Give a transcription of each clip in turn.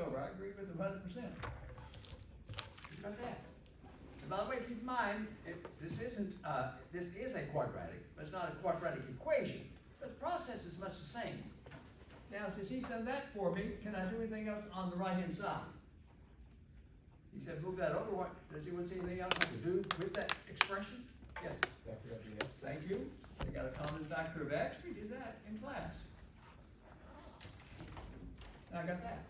over. I agree with them 100%. Got that. And by the way, keep in mind, if this isn't, this is a quadratic, but it's not a quadratic equation. But the process is much the same. Now, since he's done that for me, can I do anything else on the right-hand side? He said, move that over. What, does anyone see anything else I can do with that expression? Yes. Thank you. We got a common factor of x. We did that in class. Now I got that.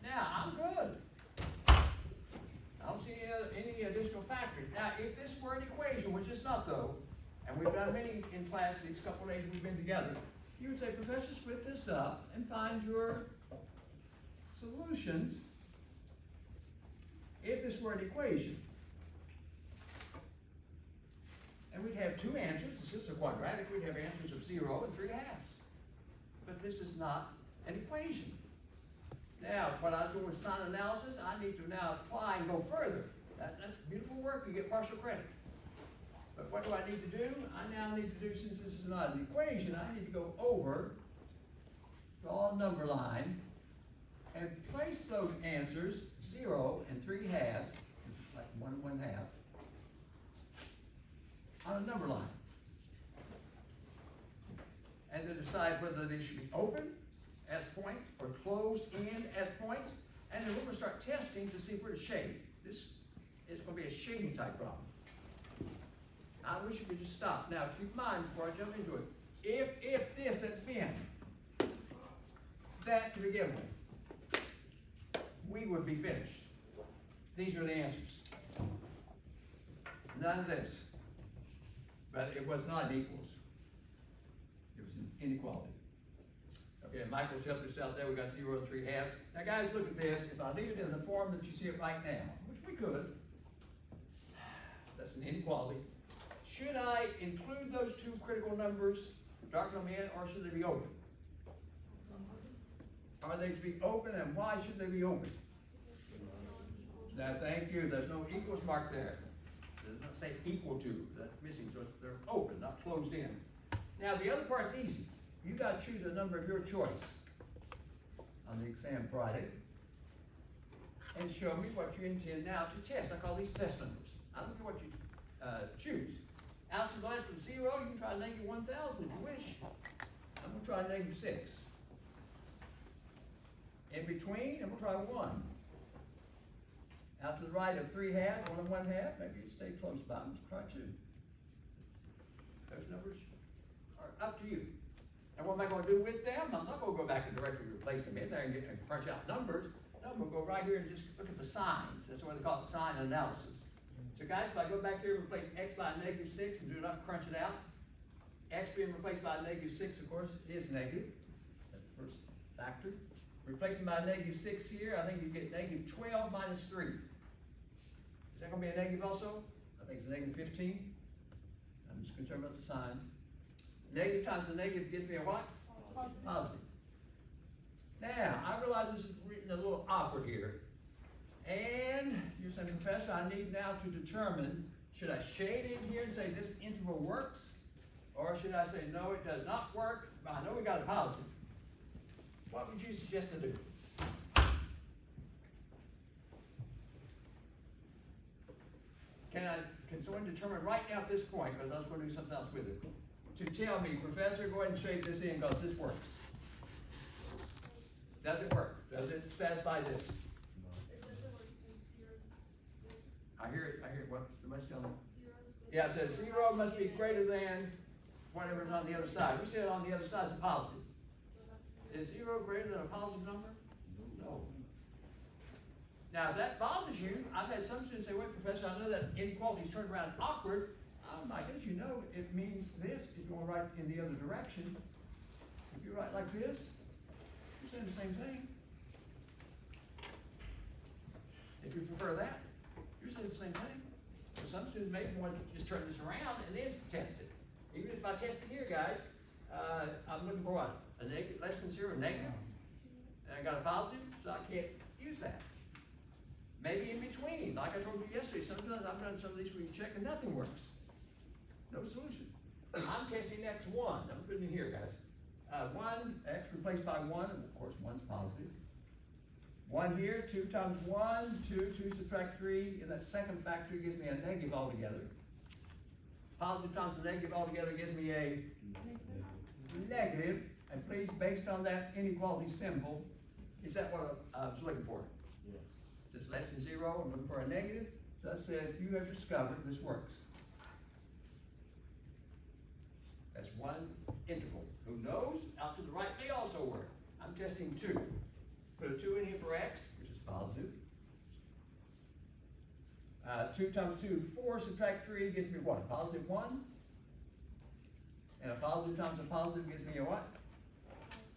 Now I'm good. I don't see any additional factors. Now, if this were an equation, which it's not though, and we've done many in class these couple of days we've been together, you would say, Professor, split this up and find your solutions if this were an equation. And we'd have two answers. This is a quadratic. We'd have answers of 0 and 3/2. But this is not an equation. Now, what I was doing with sign analysis, I need to now apply and go further. That's beautiful work. You get partial credit. But what do I need to do? I now need to do, since this is not an equation, I need to go over, draw a number line, and place those answers, 0 and 3/2, which is like 1 and 1/2, on a number line. And to decide whether they should be open as points or closed in as points. And then we're going to start testing to see where to shade. This is going to be a shading type problem. I wish you could just stop. Now, keep in mind before I jump into it, if this had been that to begin with, we would be finished. These are the answers. None of this. But it was not equals. It was an inequality. Okay, Michael's helped us out there. We got 0 and 3/2. Now, guys, look at this. If I leave it in the form that you see it right now, which we could, that's an inequality. Should I include those two critical numbers, darken them in, or should they be open? Are they to be open, and why should they be open? Now, thank you. There's no equals mark there. It does not say equal to. That's missing, so they're open, not closed in. Now, the other part's easy. You got to choose a number of your choice on the exam Friday and show me what you intend now to test. I call these test numbers. I don't care what you choose. Out to the line from 0, you can try negative 1,000 if you wish. I'm going to try negative 6. In between, I'm going to try 1. Out to the right of 3/2, 1 and 1/2, maybe stay close by. I'm going to try 2. Those numbers are up to you. And what am I going to do with them? I'm not going to go back and directly replace them in there and crunch out numbers. No, I'm going to go right here and just look at the signs. That's why they call it sign analysis. So guys, if I go back here and replace x by negative 6 and do not crunch it out, x being replaced by negative 6, of course, is negative. That's the first factor. Replacing by negative 6 here, I think you get negative 12 minus 3. Is that going to be a negative also? I think it's a negative 15. I'm just concerned about the sign. Negative times a negative gives me a what? Positive. Now, I realize this is written a little awkward here. And you're saying, Professor, I need now to determine, should I shade in here and say this interval works? Or should I say, no, it does not work? I know we got a positive. What would you suggest to do? Can someone determine right now at this point, because I was going to do something else with it, to tell me, Professor, go ahead and shade this in because this works. Does it work? Does it satisfy this? I hear it. What? Somebody's telling me. Yeah, it says 0 must be greater than whatever's on the other side. We said on the other side is a positive. Is 0 greater than a positive number? No. Now, if that bothers you, I've had some students say, wait, Professor, I know that inequality is turned around awkward. My goodness, you know it means this if you want to write in the other direction. If you write like this, you're saying the same thing. If you prefer that, you're saying the same thing. So some students may want to just turn this around and then test it. Even if I test it here, guys, I'm looking for what? A negative, less than 0, negative. And I got a positive, so I can't use that. Maybe in between, like I told you yesterday, sometimes I've done some of these where you check and nothing works. No solution. I'm testing X1. I'm putting it here, guys. 1, x replaced by 1, and of course 1's positive. 1 here, 2 times 1, 2 subtract 3, and that second factor gives me a negative altogether. Positive times a negative altogether gives me a negative, and please, based on that inequality symbol, is that what I was looking for? Yes. Is this less than 0? I'm looking for a negative. So that says you have discovered this works. That's one integral. Who knows? Out to the right may also work. I'm testing 2. Put a 2 in here for x, which is positive. 2 times 2, 4, subtract 3 gives me what? A positive 1. And a positive times a positive gives me a what?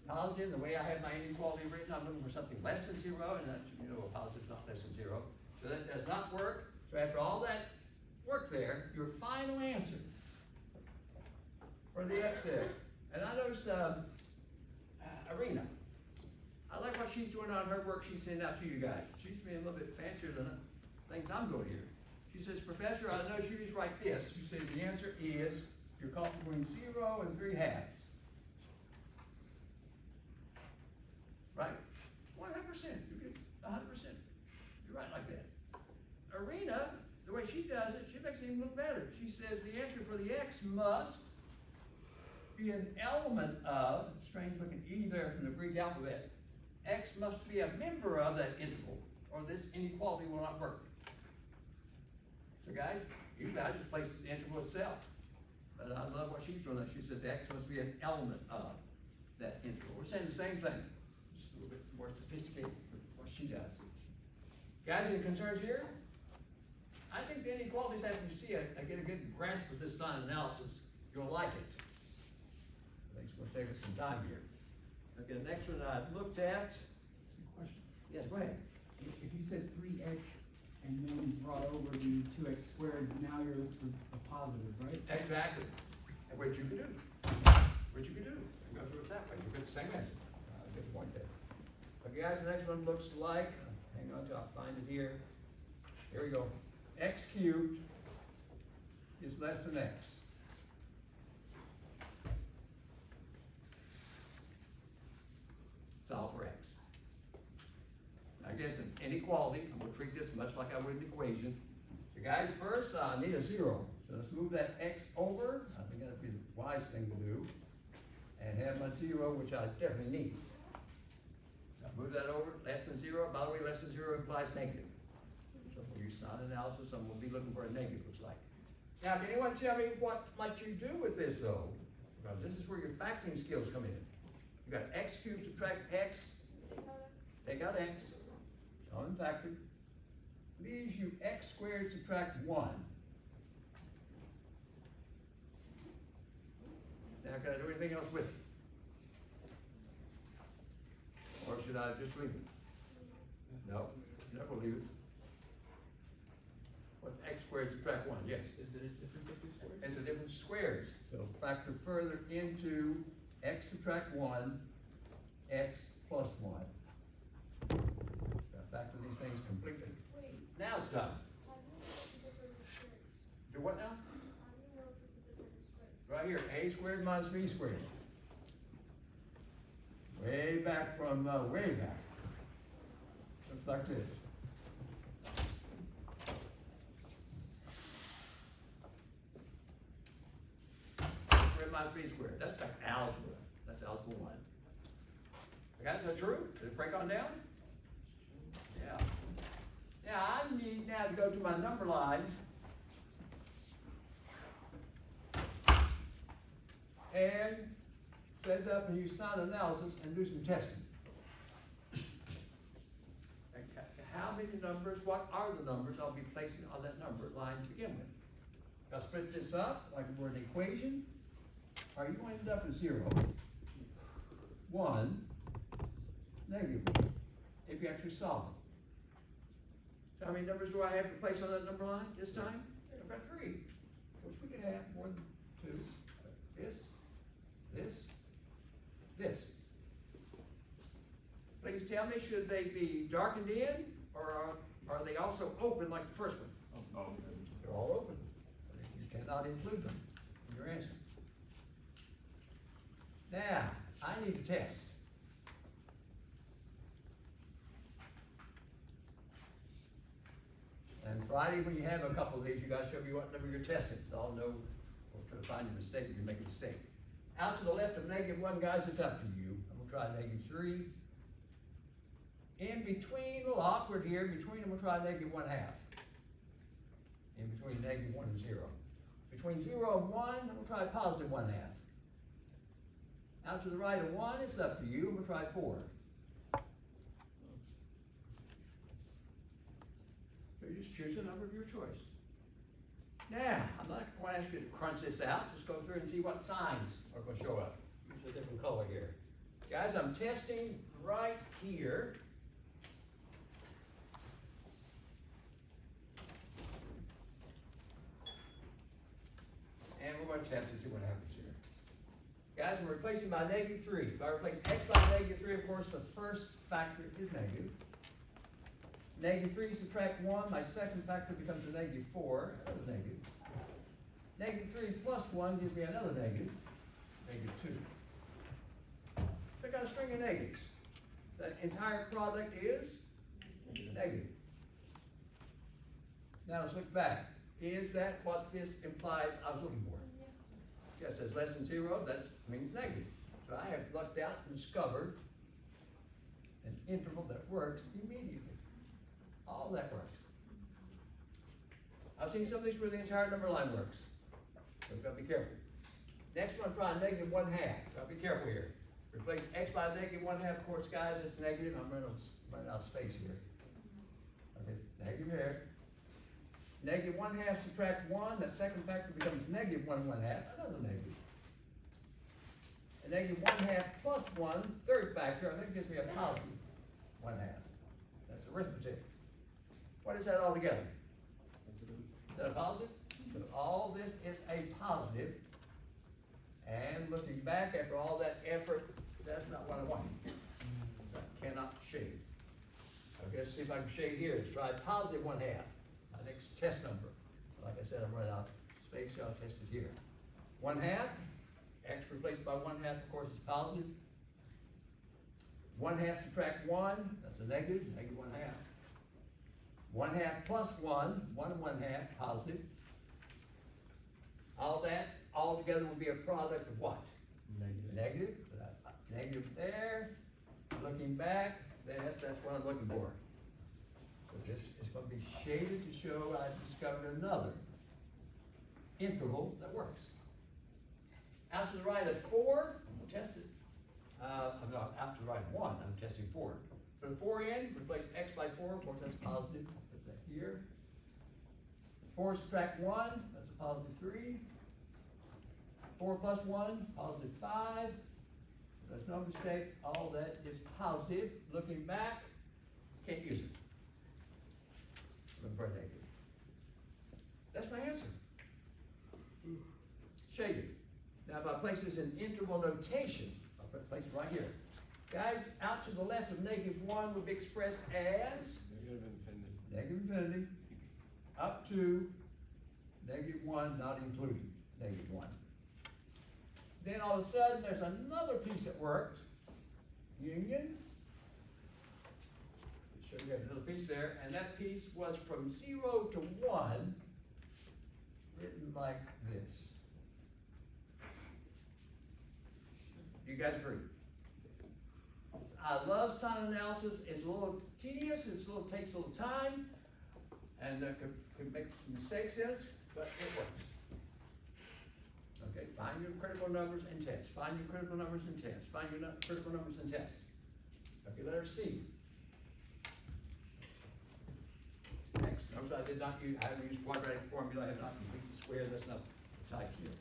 Positive. The way I have my inequality written, I'm looking for something less than 0, and that, you know, a positive is not less than 0. So that does not work. So after all that work there, your final answer for the x there. And I notice Arena. I like what she's doing on her work she's sending out to you guys. She's being a little bit fancier than things I'm doing here. She says, Professor, I know you just write this. You say the answer is you're caught between 0 and 3 halves. Right? 100%. You get 100%. You're right like that. Arena, the way she does it, she makes it even look better. She says the answer for the x must be an element of, strange looking E there from the Greek alphabet. X must be a member of that integral, or this inequality will not work. So guys, usually I just place the integral itself. But I love what she's doing. She says X must be an element of that integral. We're saying the same thing, just a little bit more sophisticated with what she does. Guys, any concerns here? I think the inequalities, after you see it, I get a good grasp of this sign analysis, you'll like it. I think it's going to save us some time here. Okay, the next one I've looked at. Question. Yes, go ahead. If you said 3x and then you brought over the 2x squared, now you're looking for a positive, right? Exactly. And what you can do. What you can do. And go through it that way. You get the same answer. Good point there. Okay, guys, the next one looks like, hang on till I find it here. Here we go. X cubed is less than x. Solve for x. Now, I guess an inequality, I'm going to treat this much like I would an equation. So guys, first I need a 0. So let's move that x over. I think that'd be the wise thing to do. And have my 0, which I definitely need. So I move that over, less than 0. By the way, less than 0 implies negative. So for your sign analysis, I'm going to be looking for a negative, looks like. Now, can anyone tell me what might you do with this, though? Because this is where your factoring skills come in. You got x cubed subtract x, take out x, unfactored, leaves you x squared subtract 1. Now, can I do anything else with it? Or should I just leave it? No, never leave it. What's x squared subtract 1? Yes. Is it a difference of 2 squared? It's a different squares. So factor further into x subtract 1, x plus 1. So factor these things completely. Wait, Now it's done. how do you know it's a different squares? Do what now? How do you know it's a different squares? Right here, a squared minus b squared. Way back from way back. Looks like this. Squared minus b squared. That's back algebra. That's algebra 1. Guys, is that true? Did it break on down? Yeah. Now I need now to go to my number lines and set it up and use sign analysis and do some testing. Okay. How many numbers, what are the numbers I'll be placing on that number line to begin with? I'll split this up like we're an equation. Are you going to end up with 0, 1, negative 1, if you actually solve it? So how many numbers do I have to place on that number line this time? I've got 3, which we could have more than 2. This. Please tell me, should they be darkened in, or are they also open like the first one? They're all open. You cannot include them in your answer. Now, I need to test. And Friday, when you have a couple of these, you gotta show me what number you're testing, so I'll know, or try to find your mistake if you make a mistake. Out to the left of -1, guys, it's up to you. I'm gonna try -3. In between, a little awkward here, in between, I'm gonna try -1/2. In between -1 and 0. Between 0 and 1, I'm gonna try +1/2. Out to the right of 1, it's up to you, I'm gonna try 4. So you just choose a number of your choice. Now, I'm not going to ask you to crunch this out, just go through and see what signs are going to show up. Use a different color here. Guys, I'm testing right here. And we're going to test to see what happens here. Guys, I'm replacing by -3. If I replace x by -3, of course, the first factor is negative. -3 subtract 1, my second factor becomes a -4, another negative. -3 plus 1 gives me another negative, -2. So I got a string of negatives. That entire product is negative. Now let's look back. Is that what this implies I was looking for? Yes, it says less than 0, that means negative. So I have lucked out and discovered an interval that works immediately. All that works. I've seen some of these where the entire number line works. So we've got to be careful. Next one, try -1/2. Got to be careful here. Replace x by -1/2. Of course, guys, it's negative. I'm running out of space here. Okay, negative here. -1/2 subtract 1. That second factor becomes -1/1/2. Another negative. And -1/2 plus 1, third factor, I think gives me a +1/2. That's arithmetic. What is that all together? Is that a positive? So all this is a positive. And looking back after all that effort, that's not what I want. I cannot shade. Okay, let's see if I can shade here. Let's try +1/2. My next test number. Like I said, I'm running out of space, so I'll test it here. 1/2, x replaced by 1/2, of course, is positive. 1/2 subtract 1, that's a negative, -1/2. 1/2 plus 1, 1/1/2, positive. All that, all together will be a product of what? Negative, negative there. Looking back, that's what I'm looking for. So this is going to be shaded to show I've discovered another interval that works. Out to the right of 4, we'll test it. I'm not out to the right of 1, I'm testing 4. Put a 4 in, replace x by 4, of course that's positive, put that here. 4 subtract 1, that's a +3. 4 plus 1, +5. There's no mistake, all that is positive. Looking back, can't use it. Looking for a negative. That's my answer. Shaded. Now if I place this in interval notation, I'll place it right here. Guys, out to the left of -1 would be expressed as negative infinity, up to -1, not including -1. Then all of a sudden, there's another piece that worked. Union. Show you another piece there, and that piece was from 0 to 1, written like this. You guys agree? I love sign analysis. It's a little tedious. Takes a little time, and can make some mistakes in it, but it works. Okay, find your critical numbers and test. Find your critical numbers and test. Find your critical numbers and test. Okay, letter C. Next, notice I haven't used quadratic formula. I have not completed the square. That's not type here.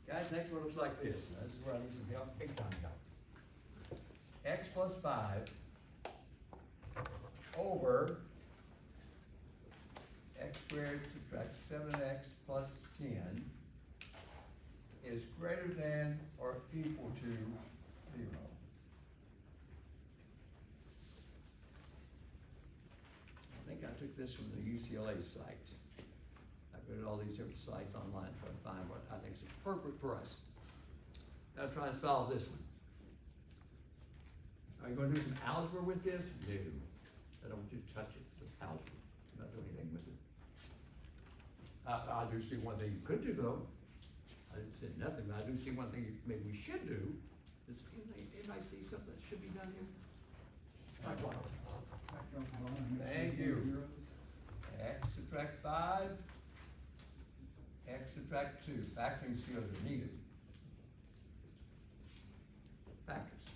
Guys, next one looks like this. Now, this is where I need some help, big time help. X plus 5 over x squared subtract 7x plus 10 is greater than or equal to 0. I think I took this from the UCLA site. I put all these different sites online trying to find what I think is appropriate for us. Now try and solve this one. Are you gonna do some algebra with this? No. I don't want you to touch it, just algebra. Not do anything with it. I do see one thing you could do though. I didn't say nothing, but I do see one thing maybe we should do. Does anybody see something that should be done here? Like what? Back up the line, make sure Thank there's no you. zeros. X subtract 5, X subtract 2. Factoring skills are needed. Factors.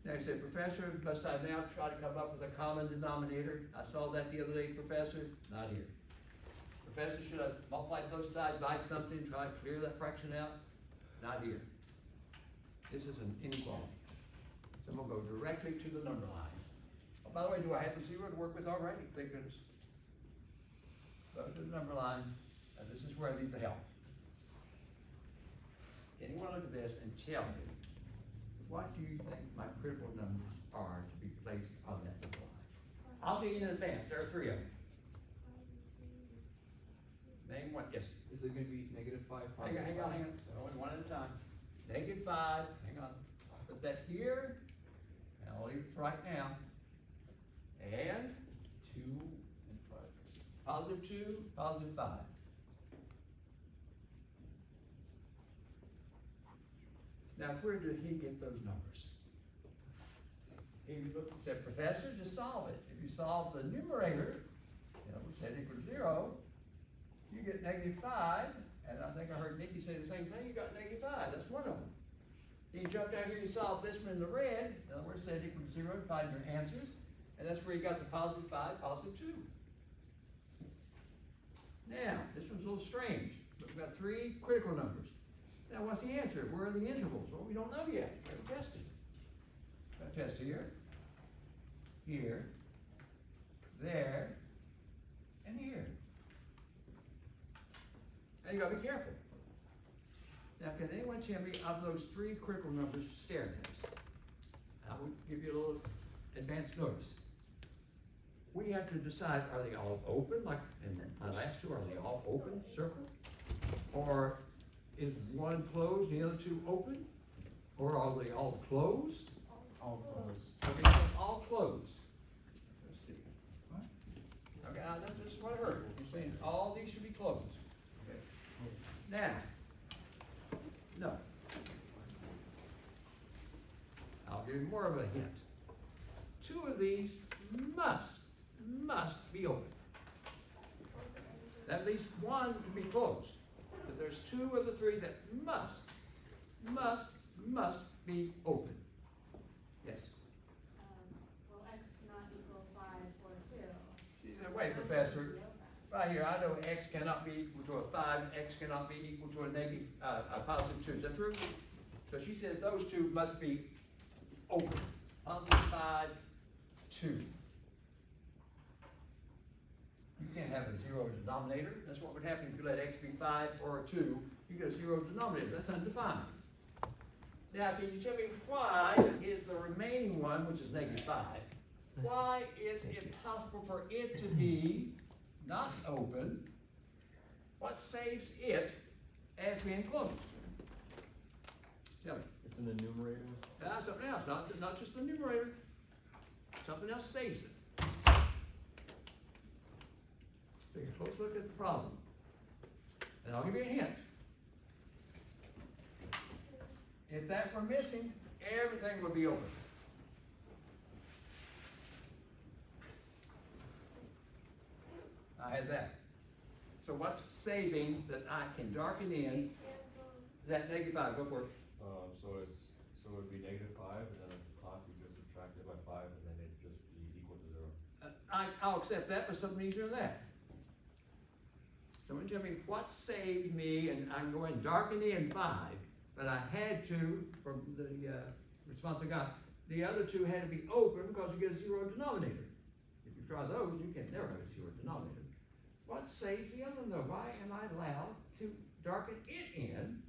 Now you said, Professor, must I now try to come up with a common denominator? I saw that the other day, Professor. Not here. Professor, should I multiply both sides by something, try to clear that fraction out? Not here. This is an inequality. So I'm gonna go directly to the number line. Oh, by the way, do I have the zero to work with already? Thank goodness. Go to the number line, and this is where I need the help. Anyone look at this and tell me, what do you think my critical numbers are to be placed on that number line? I'll tell you in advance, there are 3 of them. Name one, yes. Is it gonna be -5? Hang on, going one at a time. -5, hang on, put that here, and I'll leave it for right now. And 2 and 5. +2, +5. Now, where did he get those numbers? He looked and said, Professor, just solve it. If you solve the numerator, we said equal to 0, you get -5, and I think I heard Nikki say the same thing, you got -5, that's one of them. Then you jump down here, you solve this one in the red, in other words, set equal to 0, and find your answers, and that's where you got the +5, +2. Now, this one's a little strange, but we've got 3 critical numbers. Now, what's the answer? Where are the intervals? Well, we don't know yet. We haven't tested. Got to test here, here, there, and here. Now, you gotta be careful. Now, can anyone tell me of those 3 critical numbers staircase? I will give you a little advance notice. We have to decide, are they all open, like in my last 2, are they all open, circle? Or is one closed, the other 2 open? Or are they all closed? All closed. Okay, so it's all closed. Let's see. What? Okay, now this is what I heard. You're saying all these should be closed. Okay. Now, no. I'll give you more of a hint. 2 of these must be open. At least one can be closed. But there's 2 of the 3 that must be open. Yes. Well, x cannot equal 5 or 2. She said, wait, Professor, right here, I know x cannot be equal to a 5, x cannot be equal to a +2. Is that true? So she says those 2 must be open. +5, 2. You can't have a 0 denominator. That's what would happen if you let x be 5 or 2. You get a 0 denominator. That's undefined. Now, can you tell me why is the remaining one, which is -5, why is it possible for it to be not open? What saves it as being closed? Tell me. It's in the numerator. That's something else, not just the numerator. Something else saves it. Take a close look at the problem. And I'll give you a hint. If that were missing, everything would be open. I had that. So what's saving that I can darken in that -5? Go for it. So it'd be -5, and then at the top you just subtract it by 5, and then it'd just be equal to 0. I'll accept that, but something easier than that. Someone tell me what saved me, and I'm going to darken in 5, but I had to, from the response I got, the other 2 had to be open because you get a 0 denominator. If you try those, you can never have a 0 denominator. What saves the other one though? Why am I allowed to darken it in?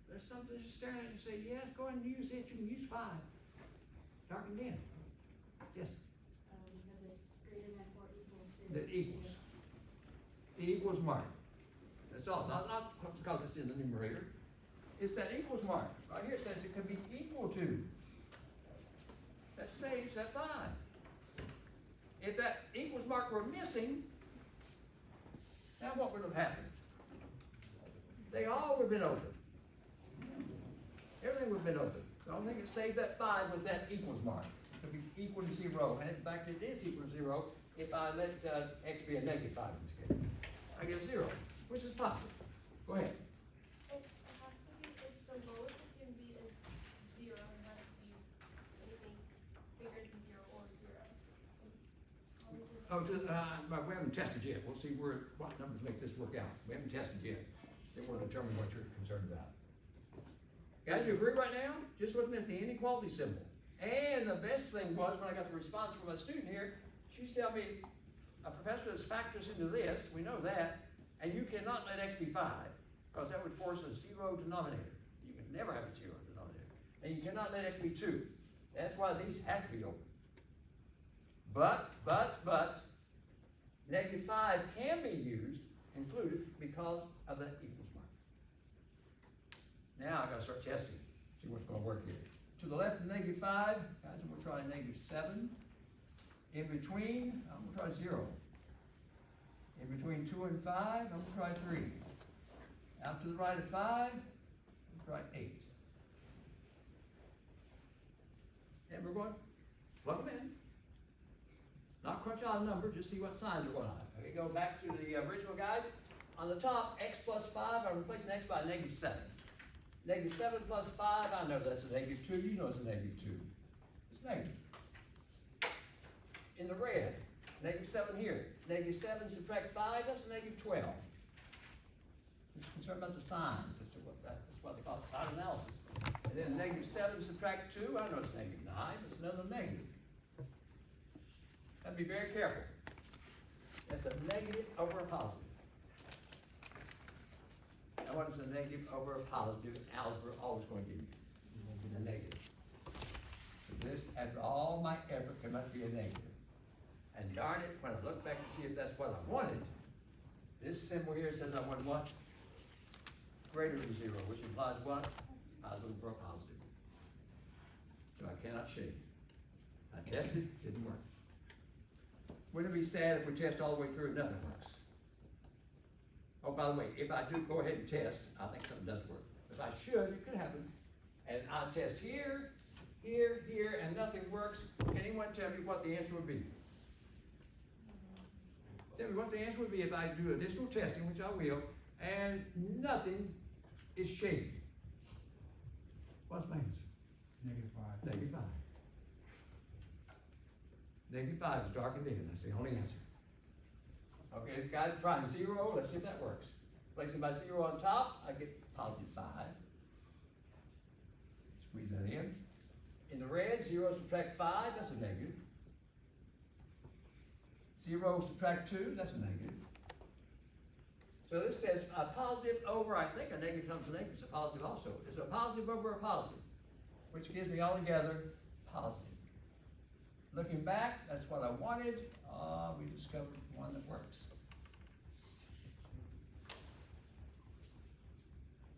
There's something just staring at you and say, yes, go ahead and use it, you can use 5. Darkened in. Yes? Because it's greater than or equal to. That equals. The equals mark. That's all, not because it's in the numerator. It's that equals mark. Right here it says it could be equal to. That saves that 5. If that equals mark were missing, now what would have happened? They all would have been open. Everything would have been open. The only thing that saved that 5 was that equals mark. It could be equal to 0, and in fact it is equal to 0 if I let x be a negative 5 in this case. I get 0, which is positive. Go ahead. It has to be, if the lowest it can be is 0, it has to be anything bigger than 0 or 0. How is it? Oh, but we haven't tested yet. We'll see what numbers make this work out. We haven't tested yet. Then we'll determine what you're concerned about. Guys, you agree right now? Just looking at the inequality symbol. And the best thing was when I got the response from a student here, she's telling me, a professor has factors into this, we know that, and you cannot let x be 5, because that would force a 0 denominator. You can never have a 0 denominator. And you cannot let x be 2. That's why these have to be open. But, negative 5 can be used, included, because of that equals mark. Now I gotta start testing, see what's gonna work here. To the left of negative 5, guys, I'm gonna try negative 7. In between, I'm gonna try 0. In between 2 and 5, I'm gonna try 3. Out to the right of 5, I'm gonna try 8. And we're going, plug them in. Not crunch out a number, just see what signs are going on. Okay, go back to the original guys. On the top, x plus 5, I'm replacing x by negative 7. Negative 7 plus 5, I know that's a negative 2, you know it's a negative 2. It's negative. In the red, negative 7 here. Negative 7 subtract 5, that's a negative 12. Just concerned about the signs, that's what they call it, sign analysis. And then negative 7 subtract 2, I know it's negative 9, it's another negative. Gotta be very careful. That's a negative over a positive. Now what is a negative over a positive? Algebra always going to give you a negative. So this, after all my effort, came out to be a negative. And darn it, when I look back to see if that's what I wanted, this symbol here says I want what? Greater than 0, which implies what? Positive or positive. So I cannot shade. I tested, didn't work. Wouldn't it be sad if we test all the way through and nothing works? Oh, by the way, if I do go ahead and test, I think something does work. If I should, it could happen. And I test here, here, and nothing works. Can anyone tell me what the answer would be? Tell me what the answer would be if I do additional testing, which I will, and nothing is shaded. What's my answer? Negative 5. Negative 5. Negative 5 is darkened in, that's the only answer. Okay, guys, trying 0, let's see if that works. Placing my 0 on top, I get positive 5. Squeeze that in. In the red, 0 subtract 5, that's a negative. 0 subtract 2, that's a negative. So this says a positive over, I think a negative comes to negative, it's a positive also. It's a positive over a positive, which gives me altogether positive. Looking back, that's what I wanted. We discovered one that works.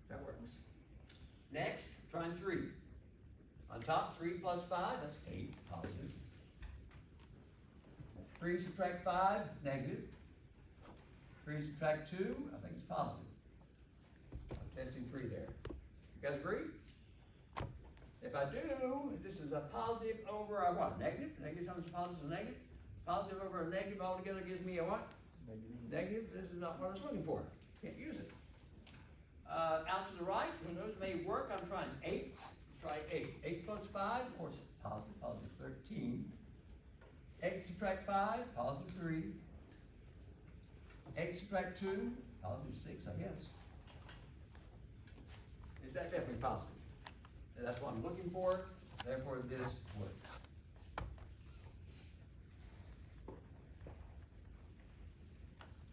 That works. Next, trying 3. On top, 3 plus 5, that's 8, positive. 3 subtract 5, negative. 3 subtract 2, I think it's positive. I'm testing 3 there. You guys agree? If I do, this is a positive over a what? Negative? Negative times a positive is a negative. Positive over a negative altogether gives me a what? Negative. This is not what I was looking for. Can't use it. Out to the right, who knows, may work. I'm trying 8. Let's try 8. 8 plus 5, of course, positive, positive 13. 8 subtract 5, positive 3. 8 subtract 2, positive 6, I guess. Is that definitely positive? And that's what I'm looking for, therefore this works.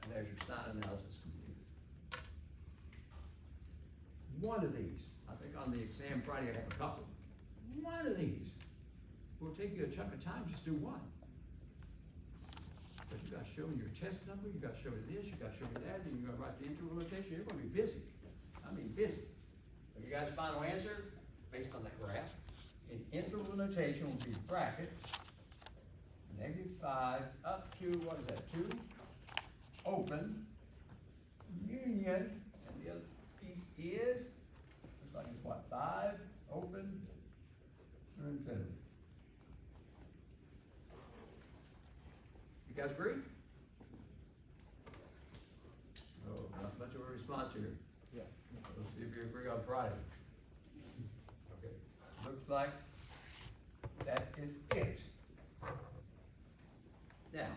And there's your sign analysis completed. One of these, I think on the exam Friday I have a couple. One of these will take you a chunk of time, just do one. But you gotta show me your test number, you gotta show me this, you gotta show me that, and you gotta write the interval notation, you're gonna be busy. I mean busy. You guys' final answer, based on that graph, in interval notation will be bracket, -5 up to, what is that, 2? Open, union, and the other piece is, looks like it's what, 5, open, or infinity. You guys agree? Oh, not much of a response here. Yeah. Let's see if you agree on Friday. Okay, looks like that is it. Now,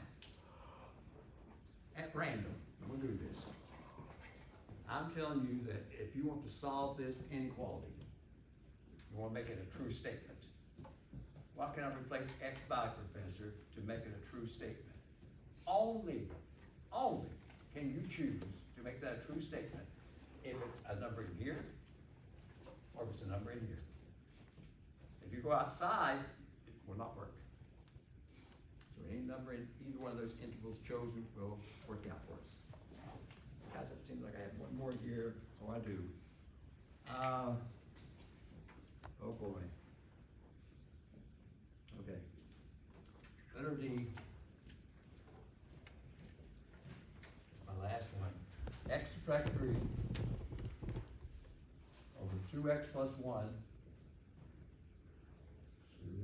at random, I'm gonna do this. I'm telling you that if you want to solve this inequality, you wanna make it a true statement. Why can I replace X by, Professor, to make it a true statement? Only can you choose to make that a true statement if it's a number in here, or if it's a number in here. If you go outside, it will not work. So any number in either one of those intervals chosen will work out for us. Guys, it seems like I have one more here, oh, I do. Oh boy. Okay. Letter D. My last one. X subtract 3 over 2x plus 1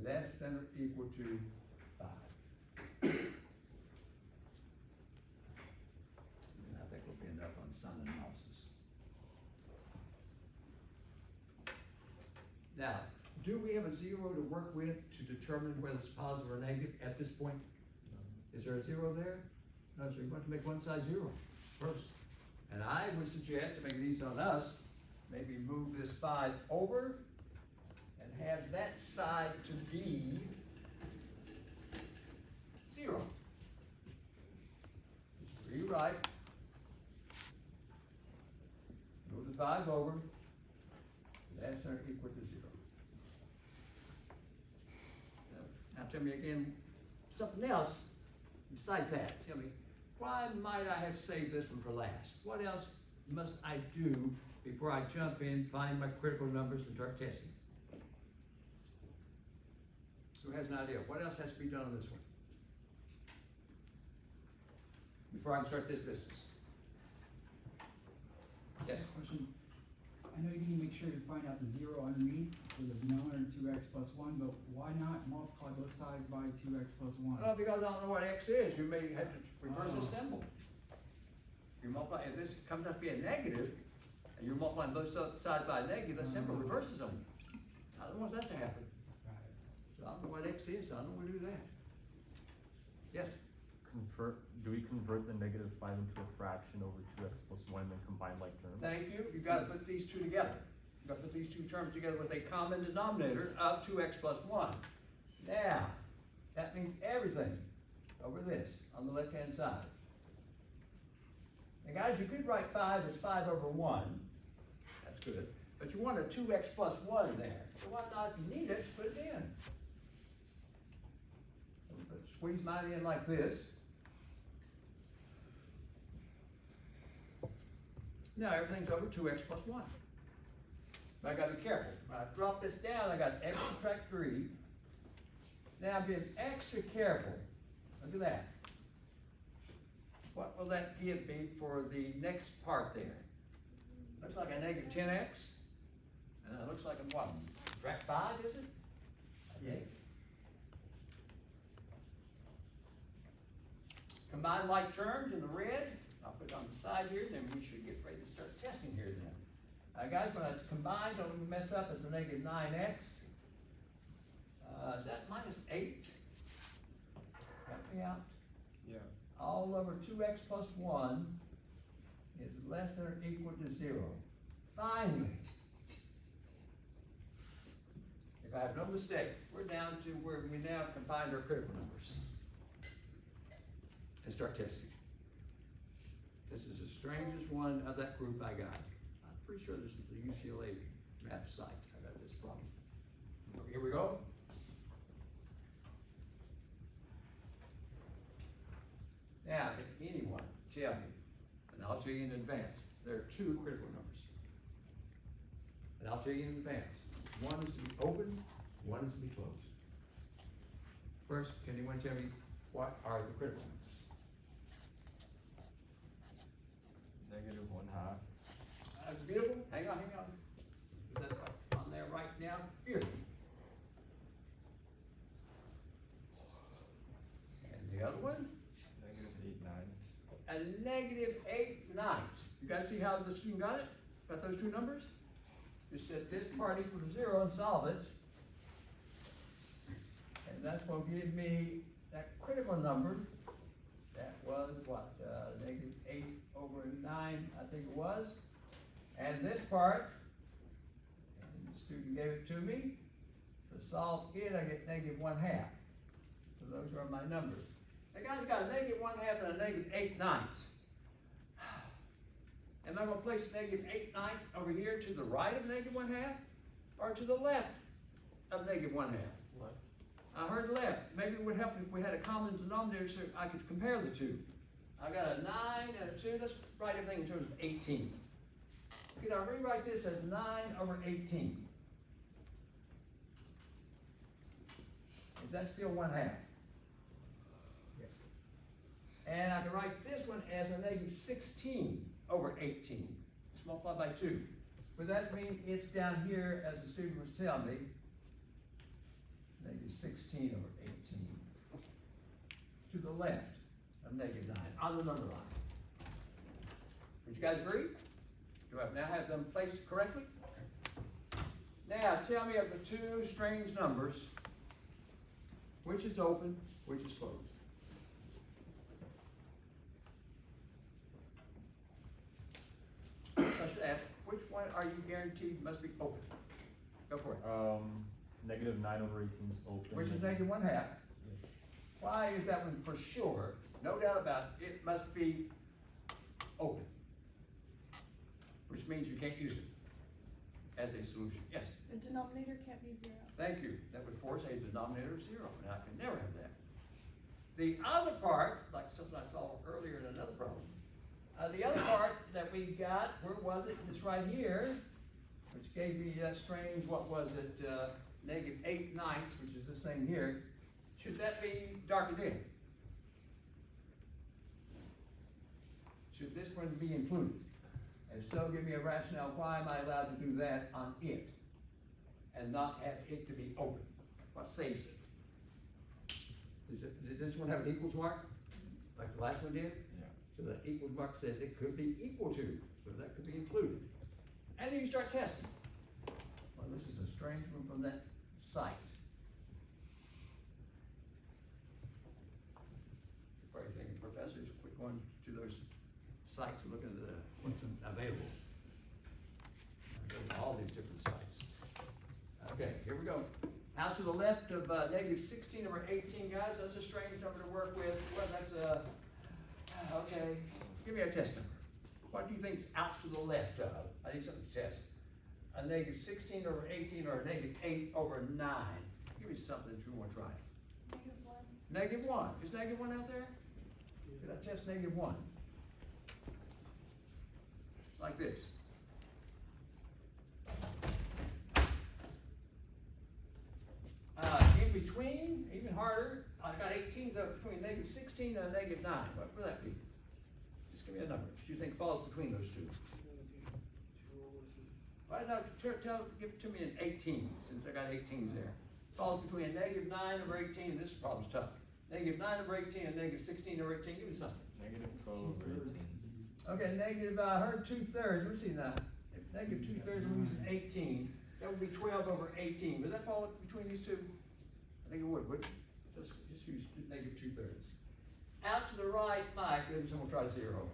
less than or equal to 5. And I think we'll be enough on sign analysis. Now, do we have a 0 to work with to determine whether it's positive or negative at this point? Is there a 0 there? No, so you're going to make one side 0 first. And I would suggest, to make it easy on us, maybe move this 5 over and have that side to be 0. Just rewrite. Move the 5 over. Less than or equal to 0. Now tell me again, something else besides that. Tell me, why might I have saved this one for last? What else must I do before I jump in, find my critical numbers, and start testing? Who has an idea? What else has to be done on this one before I can start this business? Yes? Question. I know you need to make sure to find out the 0 underneath for the denominator 2x plus 1, but why not multiply both sides by 2x plus 1? Well, because I don't know what X is, you may have to reverse the Oh. symbol. You multiply, if this comes out to be a negative, and you're multiplying both sides by a negative, that symbol reverses on you. I don't want that to happen. Got it. So I don't know what X is, so I don't want to do that. Yes? Do we convert the -5 into a fraction over 2x plus 1 and then combine like terms? Thank you. You've got to put these two together. You've got to put these two terms together with a common denominator of 2x plus 1. Now, that means everything over this on the left-hand side. Now guys, you could write 5 as 5 over 1. That's good. But you want a 2x plus 1 there. So why not, if you need it, put it in. Squeeze mine in like this. Now everything's over 2x plus 1. But I gotta be careful. When I drop this down, I got x subtract 3. Now I'm being extra careful. Look at that. What will that give me for the next part there? Looks like a negative 10x. And it looks like a what? Subtract 5, is it? Okay. Combine like terms in the red. I'll put it on the side here, then we should get ready to start testing here then. Guys, when I combine, don't mess up, it's a negative 9x. Is that -8? Help me out. Yeah. All over 2x plus 1 is less than or equal to 0. Finally, if I have no mistake, we're down to where we now combine our critical numbers and start testing. This is the strangest one of that group I got. I'm pretty sure this is the UCLA math site. I got this problem. Okay, here we go. Now, if anyone tell me, and I'll tell you in advance, there are two critical numbers. And I'll tell you in advance, one is to be open, one is to be closed. First, can anyone tell me what are the critical numbers? -1/2. Beautiful, hang on. Is that on there right now? Beautiful. And the other one? -8/9. A -8/9. You guys see how the student got it? Got those two numbers? Just set this part equal to 0 and solve it. And that's gonna give me that critical number. That was what, -8/9, I think it was. And this part, and the student gave it to me. To solve it, I get -1/2. So those are my numbers. The guy's got a -1/2 and a -8/9. Am I gonna place -8/9 over here to the right of -1/2 or to the left of -1/2? Left. I heard left. Maybe it would help if we had a common denominator so I could compare the two. I got a 9 and a 2. Let's write everything in terms of 18. Could I rewrite this as 9/18? Is that still 1/2? Yes. And I can write this one as a -16/18. Just multiply by 2. But that means it's down here, as the student was telling me, -16/18. To the left of -9 on the number line. Would you guys agree? Do I now have them placed correctly? Now, tell me of the two strange numbers, which is open, which is closed? I should ask, which one are you guaranteed must be open? Go for it. -9/18 is open. Which is -1/2. Why is that one for sure? No doubt about it, it must be open. Which means you can't use it as a solution. Yes? The denominator can't be 0. Thank you. That would force a denominator of 0, and I can never have that. The other part, like something I saw earlier in another problem, the other part that we got, where was it? It's right here, which gave me that strange, what was it, -8/9, which is this thing here. Should that be darkened in? Should this one be included? And so give me a rationale, why am I allowed to do that on it? And not have it to be open? What saves it? Did this one have an equals mark? Like the last one did? Yeah. So the equals mark says it could be equal to, so that could be included. And then you start testing. Well, this is a strange one from that site. You're probably thinking, professors, quit going to those sites and looking at what's available. Go to all these different sites. Okay, here we go. Out to the left of -16/18, guys, that's a strange number to work with. Well, that's okay, give me a test number. What do you think is out to the left of? I need something to test. A -16/18 or a -8/9. Give me something if you want to try it. -1. -1. Is -1 out there? Did I test -1? It's like this. In between, even harder, I got 18s up between -16 and a -9. What would that be? Just give me a number. What do you think falls between those two? Why not give it to me in 18, since I got 18s there. Falls between a -9/18, and this problem's tough. -9/18 and -16/18, give me something. -12/18. Okay, I heard 2/3, let's see now. If -2/3, we're using 18, that would be 12/18. Would that fall between these two? I think it would, wouldn't it? Just use -2/3. Out to the right, Mike, and someone try 0.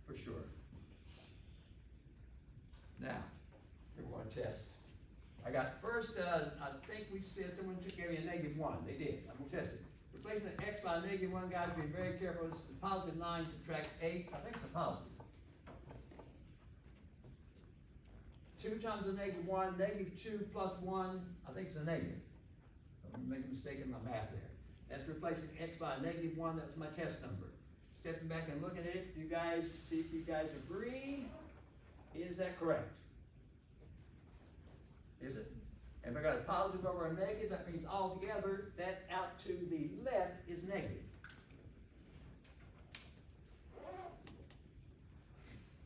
For sure. Now, we're going to test. I got first, I think we said someone gave me a -1. They did. I'm going to test it. Replacing the x by a -1, guys, be very careful. This is +9 subtract 8. I think it's a positive. 2 times a -1, -2 plus 1, I think it's a negative. I'm making a mistake in my math there. That's replacing x by a -1. That was my test number. Stepping back and looking at it, you guys, see if you guys agree. Is that correct? Is it? And if I got a positive over a negative, that means altogether, that out to the left is negative.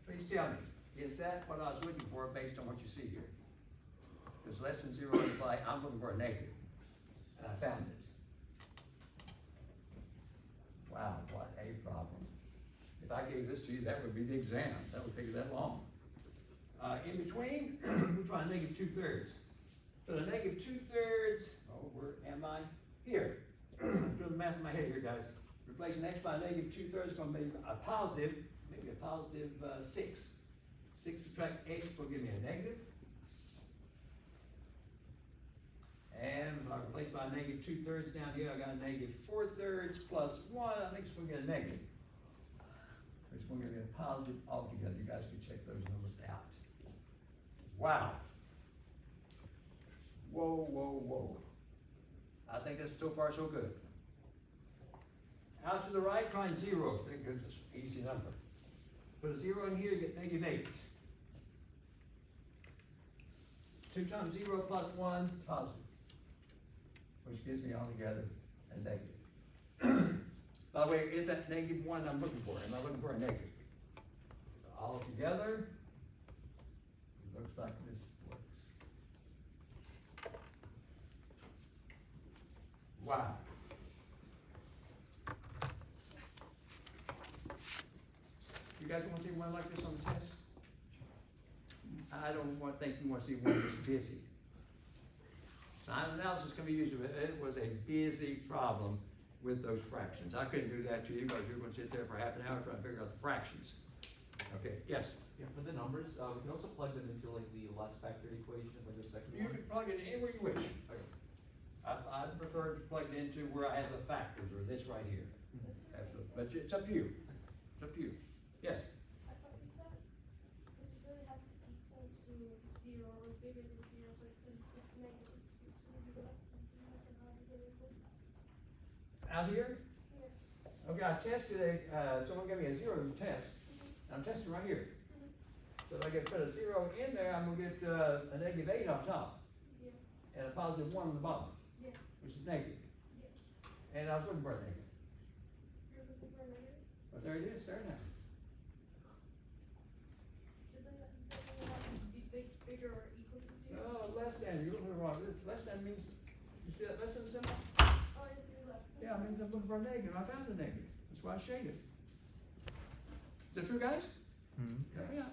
Please tell me, is that what I was looking for based on what you see here? Because less than zero imply I'm looking for a negative, and I found it. Wow, what a problem. If I gave this to you, that would be the exam. That would take you that long. In between, we're trying negative 2/3. So the negative 2/3, oh, where am I? Here. Doing the math in my head here, guys. Replacing x by negative 2/3 is going to be a positive, maybe a positive 6. 6 subtract x will give me a negative. And if I replace by negative 2/3 down here, I got a negative 4/3 plus 1. I think it's going to get a negative. It's going to give me a positive altogether. You guys can check those numbers out. Wow. Whoa, whoa, whoa. I think that's so far so good. Out to the right, find 0. Thank goodness, easy number. Put a 0 in here, get negative 8. 2 times 0 plus 1, positive. Which gives me altogether a negative. By the way, is that negative 1 I'm looking for? Am I looking for a negative? Altogether, it looks like this works. Wow. You guys want to see one like this on the test? I don't think you want to see one that's busy. Sign analysis can be used, but it was a busy problem with those fractions. I couldn't do that to you because you're going to sit there for half an hour trying to figure out the fractions. Okay, yes? Yeah, for the numbers, we can also plug them into like the last factored equation, like the second You one. can plug it anywhere you wish. Okay. I prefer to plug it into where I have the factors, or this right here. Absolutely. But it's up to you. It's up to you. Yes? I thought you said it has to equal to 0 or bigger than 0, but it's negative. So it's going to be less than 0, so how does it equal? Out here? Here. Okay, I tested someone gave me a 0 test. I'm testing right here. So if I get put a 0 in there, I'm gonna get a negative 8 on top. Yeah. And a positive 1 on the bottom. Yeah. Which is negative. Yeah. And I was looking for a negative. You're looking for a negative? But there it is, there now. Doesn't it have to be bigger or equal to 0? No, less than, you're looking wrong. Less than means, you see that less than symbol? Oh, it has to be less than. Yeah, it means I'm looking for a negative. I found a negative. That's why I shaded. Is that true, guys? Yeah.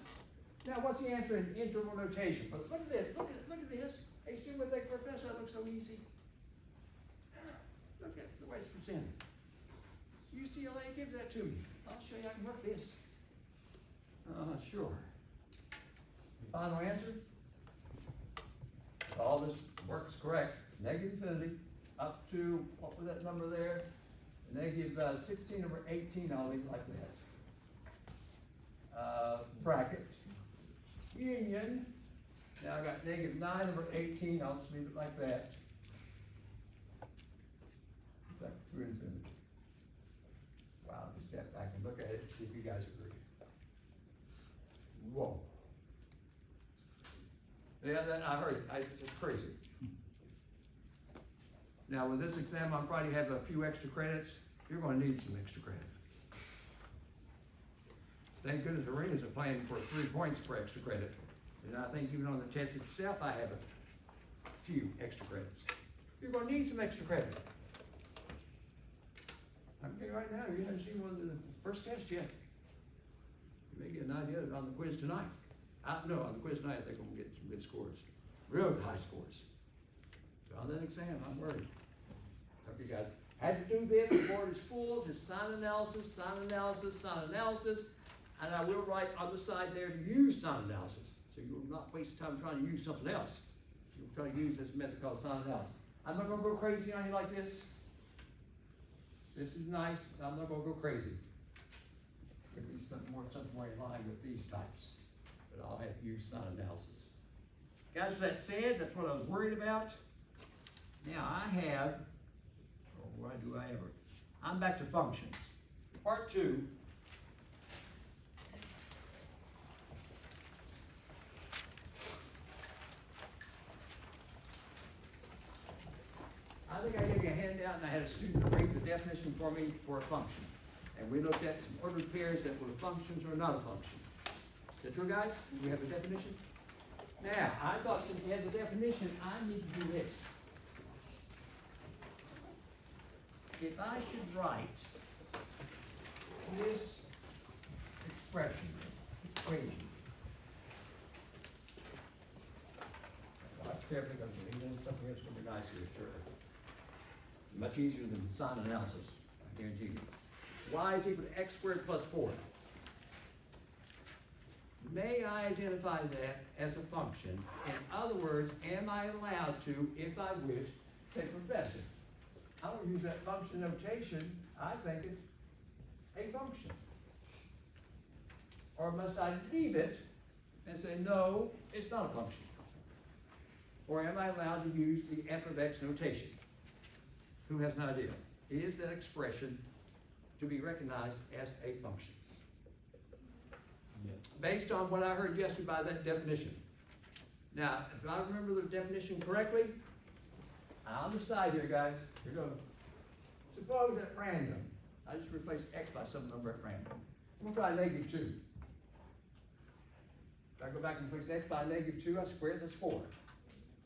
Now, what's the answer in interval notation? But look at this. Look at this. Hey, student with a professor, that looks so easy. Look at the way it's presented. UCLA, give that to me. I'll show you I can work this. Sure. Final answer? All this works correct. Negative infinity up to, what was that number there? Negative 16 over 18, I'll leave it like that. Bracket. Union. Now I got negative 9 over 18, I'll just leave it like that. It's like through infinity. Wow, just step back and look at it, see if you guys agree. Whoa. Yeah, that, I heard it, it's crazy. Now with this exam on Friday, you have a few extra credits. You're gonna need some extra credit. Thank goodness arenas are playing for 3 points for extra credit. And I think even on the test itself, I have a few extra credits. You're gonna need some extra credit. I'm telling you right now, you haven't seen one of the first test yet. You may get an idea on the quiz tonight. No, on the quiz tonight, I think we'll get some good scores. Real high scores. But on that exam, I'm worried. Hope you guys had to do this, the board is full, just sign analysis, sign analysis, sign analysis. And I will write on the side there to use sign analysis. So you will not waste time trying to use something else. You'll try to use this method called sign analysis. I'm not gonna go crazy on you like this. This is nice, I'm not gonna go crazy. Could be something more in line with these types. But I'll have to use sign analysis. Guys, with that said, that's what I was worried about. Now I have, oh, why do I ever? I'm back to functions. Part 2. I think I gave you a handout and I had a student bring the definition for me for a function. And we looked at some ordered pairs that were functions or not a function. Is that true, guys? Do we have a definition? Now, I thought since we had the definition, I need to do this. If I should write this expression, equation. Watch carefully, because we're leaving something that's gonna be nice here, sure. Much easier than sign analysis, I guarantee you. Y is equal to x squared plus 4. May I identify that as a function? In other words, am I allowed to, if I wish, say, Professor, I don't use that function notation, I think it's a function. Or must I leave it and say, no, it's not a function? Or am I allowed to use the f of x notation? Who has an idea? Is that expression to be recognized as a function? Yes. Based on what I heard yesterday by that definition. Now, if I remember the definition correctly, on the side here, guys, here goes. Suppose at random, I just replace x by some number at random. We'll try -2. If I go back and replace x by -2, I square it, that's 4.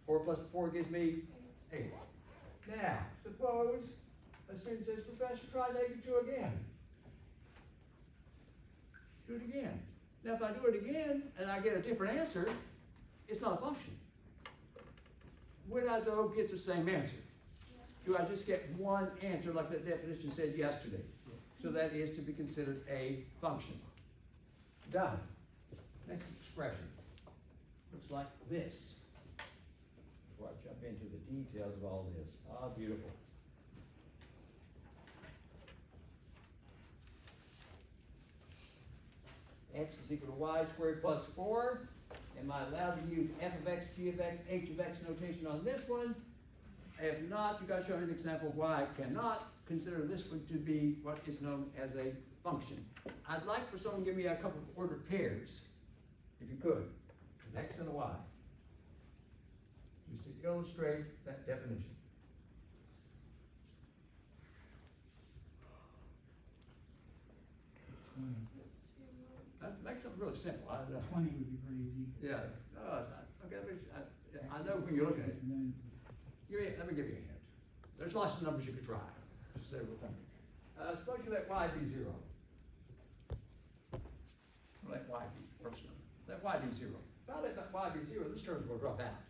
4 plus 4 gives me 8. Now, suppose a student says, Professor, try -2 again. Do it again. Now, if I do it again and I get a different answer, it's not a function. Would I, though, get the same answer? Do I just get one answer like that definition said yesterday? So that is to be considered a function. Done. Next expression. Looks like this. Before I jump into the details of all this. Ah, beautiful. X is equal to y squared plus 4. Am I allowed to use f of x, g of x, h of x notation on this one? If not, you guys show me an example of why I cannot consider this one to be what is known as a function. I'd like for someone to give me a couple of ordered pairs, if you could, an x and a y, just to illustrate that definition. That makes something really simple. 20 would be pretty easy. Yeah. Okay. I know when you're looking at it. And then Let me give you a hint. There's lots of numbers you could try. Just say we're thinking. Suppose you let y be 0. Let y be first number. Let y be 0. If I let that y be 0, this term will drop out.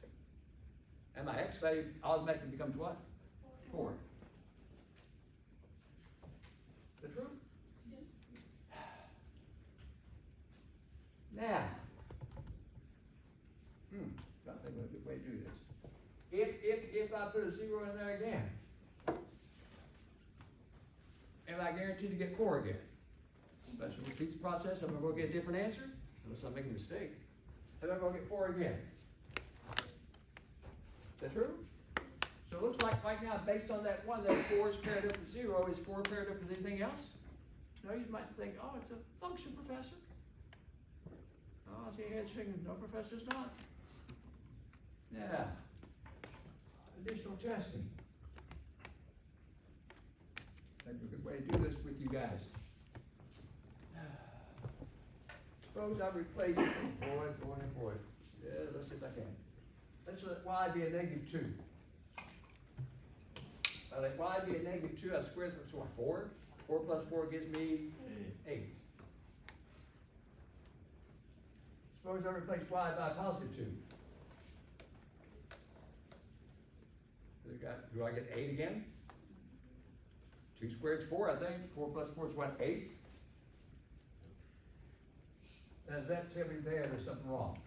And my x value automatically becomes what? 4. Is that true? Now, I think of a good way to do this. If I put a 0 in there again, am I guaranteed to get 4 again? If I should repeat the process, am I going to get a different answer? Unless I'm making a mistake. Am I going to get 4 again? Is that true? So it looks like right now, based on that one, that 4 is paired up with 0. Is 4 paired up with anything else? No, you might think, oh, it's a function, Professor. Oh, I see your head shaking. No, Professor, it's not. Now, additional testing. Maybe a good way to do this with you guys. Suppose I replace, boy. Yeah, let's see if I can. Let's let y be a -2. I let y be a -2, I square it, so what, 4? 4 plus 4 gives me 8. Suppose I replace y by +2. Do I get 8 again? 2 squared is 4, I think. 4 plus 4 is what, 8? Now, does that tell me there there's something wrong?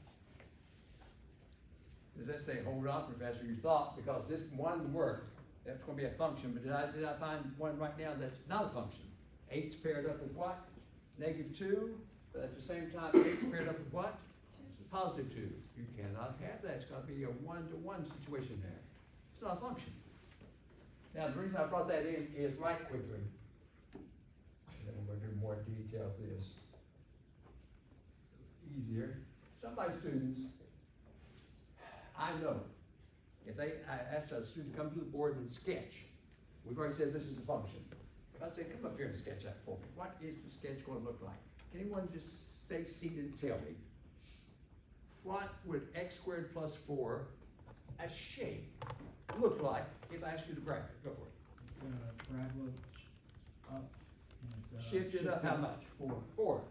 Does that say, hold on, Professor, you thought because this one worked, that's going to be a function, but did I find one right now that's not a function? 8's paired up with what? -2, but at the same time, 8's paired up with what? +2. You cannot have that. It's got to be a 1-to-1 situation there. It's not a function. Now, the reason I brought that in is right quickly. And then we're going to do more detail to this. Easier. Some of my students, I know, If I ask a student to come to the board and sketch, we've already said this is a function. If I say, come up here and sketch that for me, what is the sketch gonna look like? Can anyone just stay seated and tell me? What would x squared plus 4, a shape, look like if I asked you to graph it? Go for it. It's a parabola up, and it's Shifted up how much? 4. 4.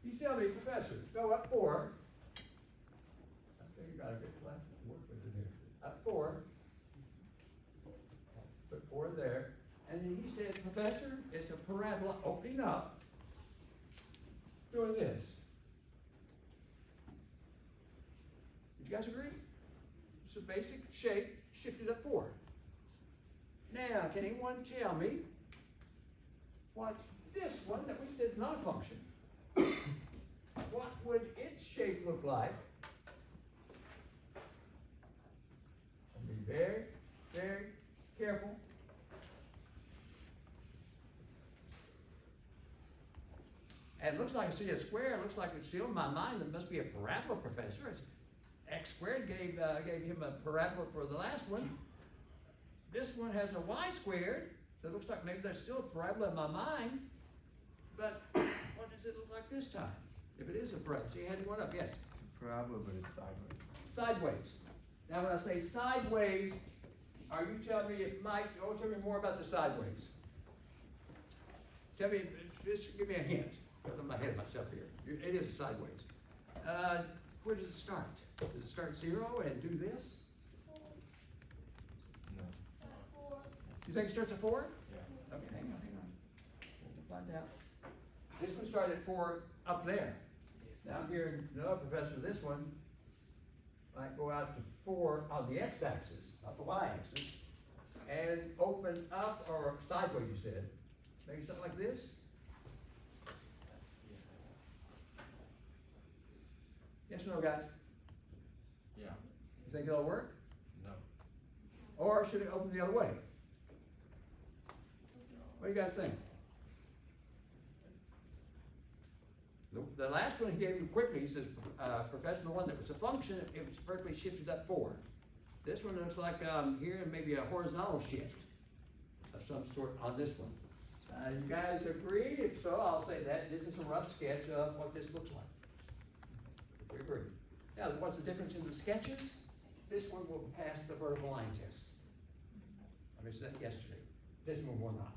You tell me, professor, go up 4. I think you got a good class to work with in here. Up 4. Put 4 there. And then he said, professor, it's a parabola opening up, doing this. You guys agree? It's a basic shape, shifted up 4. Now, can anyone tell me what this one that we said is not a function? What would its shape look like? And be very, very careful. And it looks like I see a square. It looks like it's still in my mind. It must be a parabola, professor. It's x squared gave him a parabola for the last one. This one has a y squared. So it looks like maybe there's still a parabola in my mind. But what does it look like this time? If it is a parabola, so you had one up, yes? It's a parabola, but it's sideways. Sideways. Now when I say sideways, are you telling me it might, tell me more about the sideways. Tell me, just give me a hint, because I'm ahead of myself here. It is sideways. Where does it start? Does it start 0 and do this? No. You think it starts at 4? Yeah. Okay, hang on. We'll find out. This one started at 4 up there. Now I'm hearing, no, professor, this one might go out to 4 on the x-axis, not the y-axis, and open up, or sideways you said. Maybe something like this? Yes or no, guys? Yeah. You think it'll work? No. Or should it open the other way? What do you guys think? The last one he gave him quickly, he says, professor, the one that was a function, it was perfectly shifted up 4. This one looks like here and maybe a horizontal shift of some sort on this one. You guys agree? If so, I'll say that this is a rough sketch of what this looks like. We agree. Now, what's the difference in the sketches? This one will pass the vertical line test. I mentioned that yesterday. This one will not.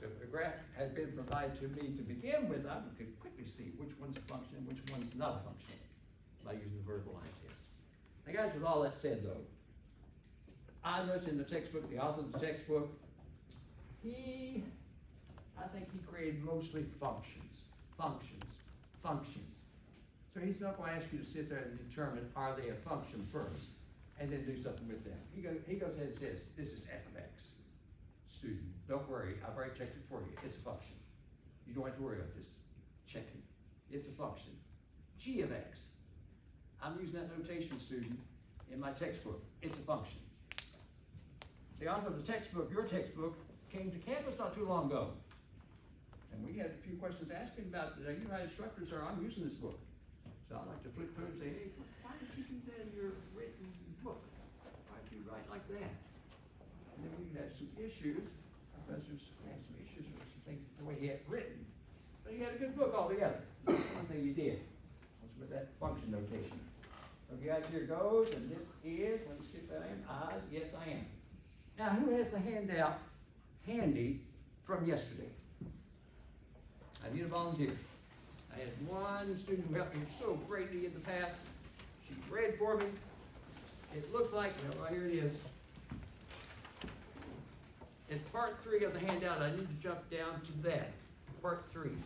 So if the graph had been provided to me to begin with, I could quickly see which one's a function and which one's not a function by using the vertical line test. Now guys, with all that said though, I noticed in the textbook, the author of the textbook, I think he created mostly functions. So he's not going to ask you to sit there and determine, are they a function first, and then do something with them. He goes ahead and says, this is f of x. Student, don't worry, I've already checked it for you. It's a function. You don't have to worry about this checking. It's a function. G of x. I'm using that notation, student, in my textbook. It's a function. The author of the textbook, your textbook, came to campus not too long ago. And we had a few questions asking about, you know how instructors are, I'm using this book. So I like to flip through and say, hey, why did you do that in your written book? Why did you write like that? And then we had some issues. Professors had some issues with some things, the way he had written. But he had a good book altogether. One thing he did was with that function notation. Okay, guys, here goes, and this is, let me see if I am, yes I am. Now, who has the handout handy from yesterday? I need a volunteer. I had one student who helped me so greatly in the past. She read for me. It looks like, right here it is. It's part 3 of the handout. I need to jump down to that, part 3.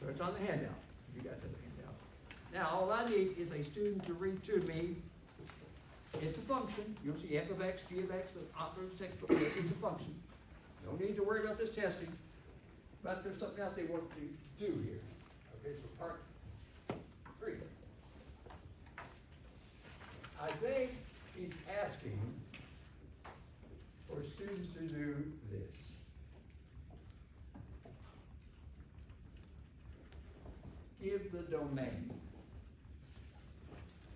So it's on the handout, if you guys have the handout. Now, all I need is a student to read to me. It's a function. You'll see f of x, g of x, the author's textbook. It's a function. No need to worry about this testing. But there's something else they want to do here. Okay, so part 3. I think he's asking for students to do this. Give the domain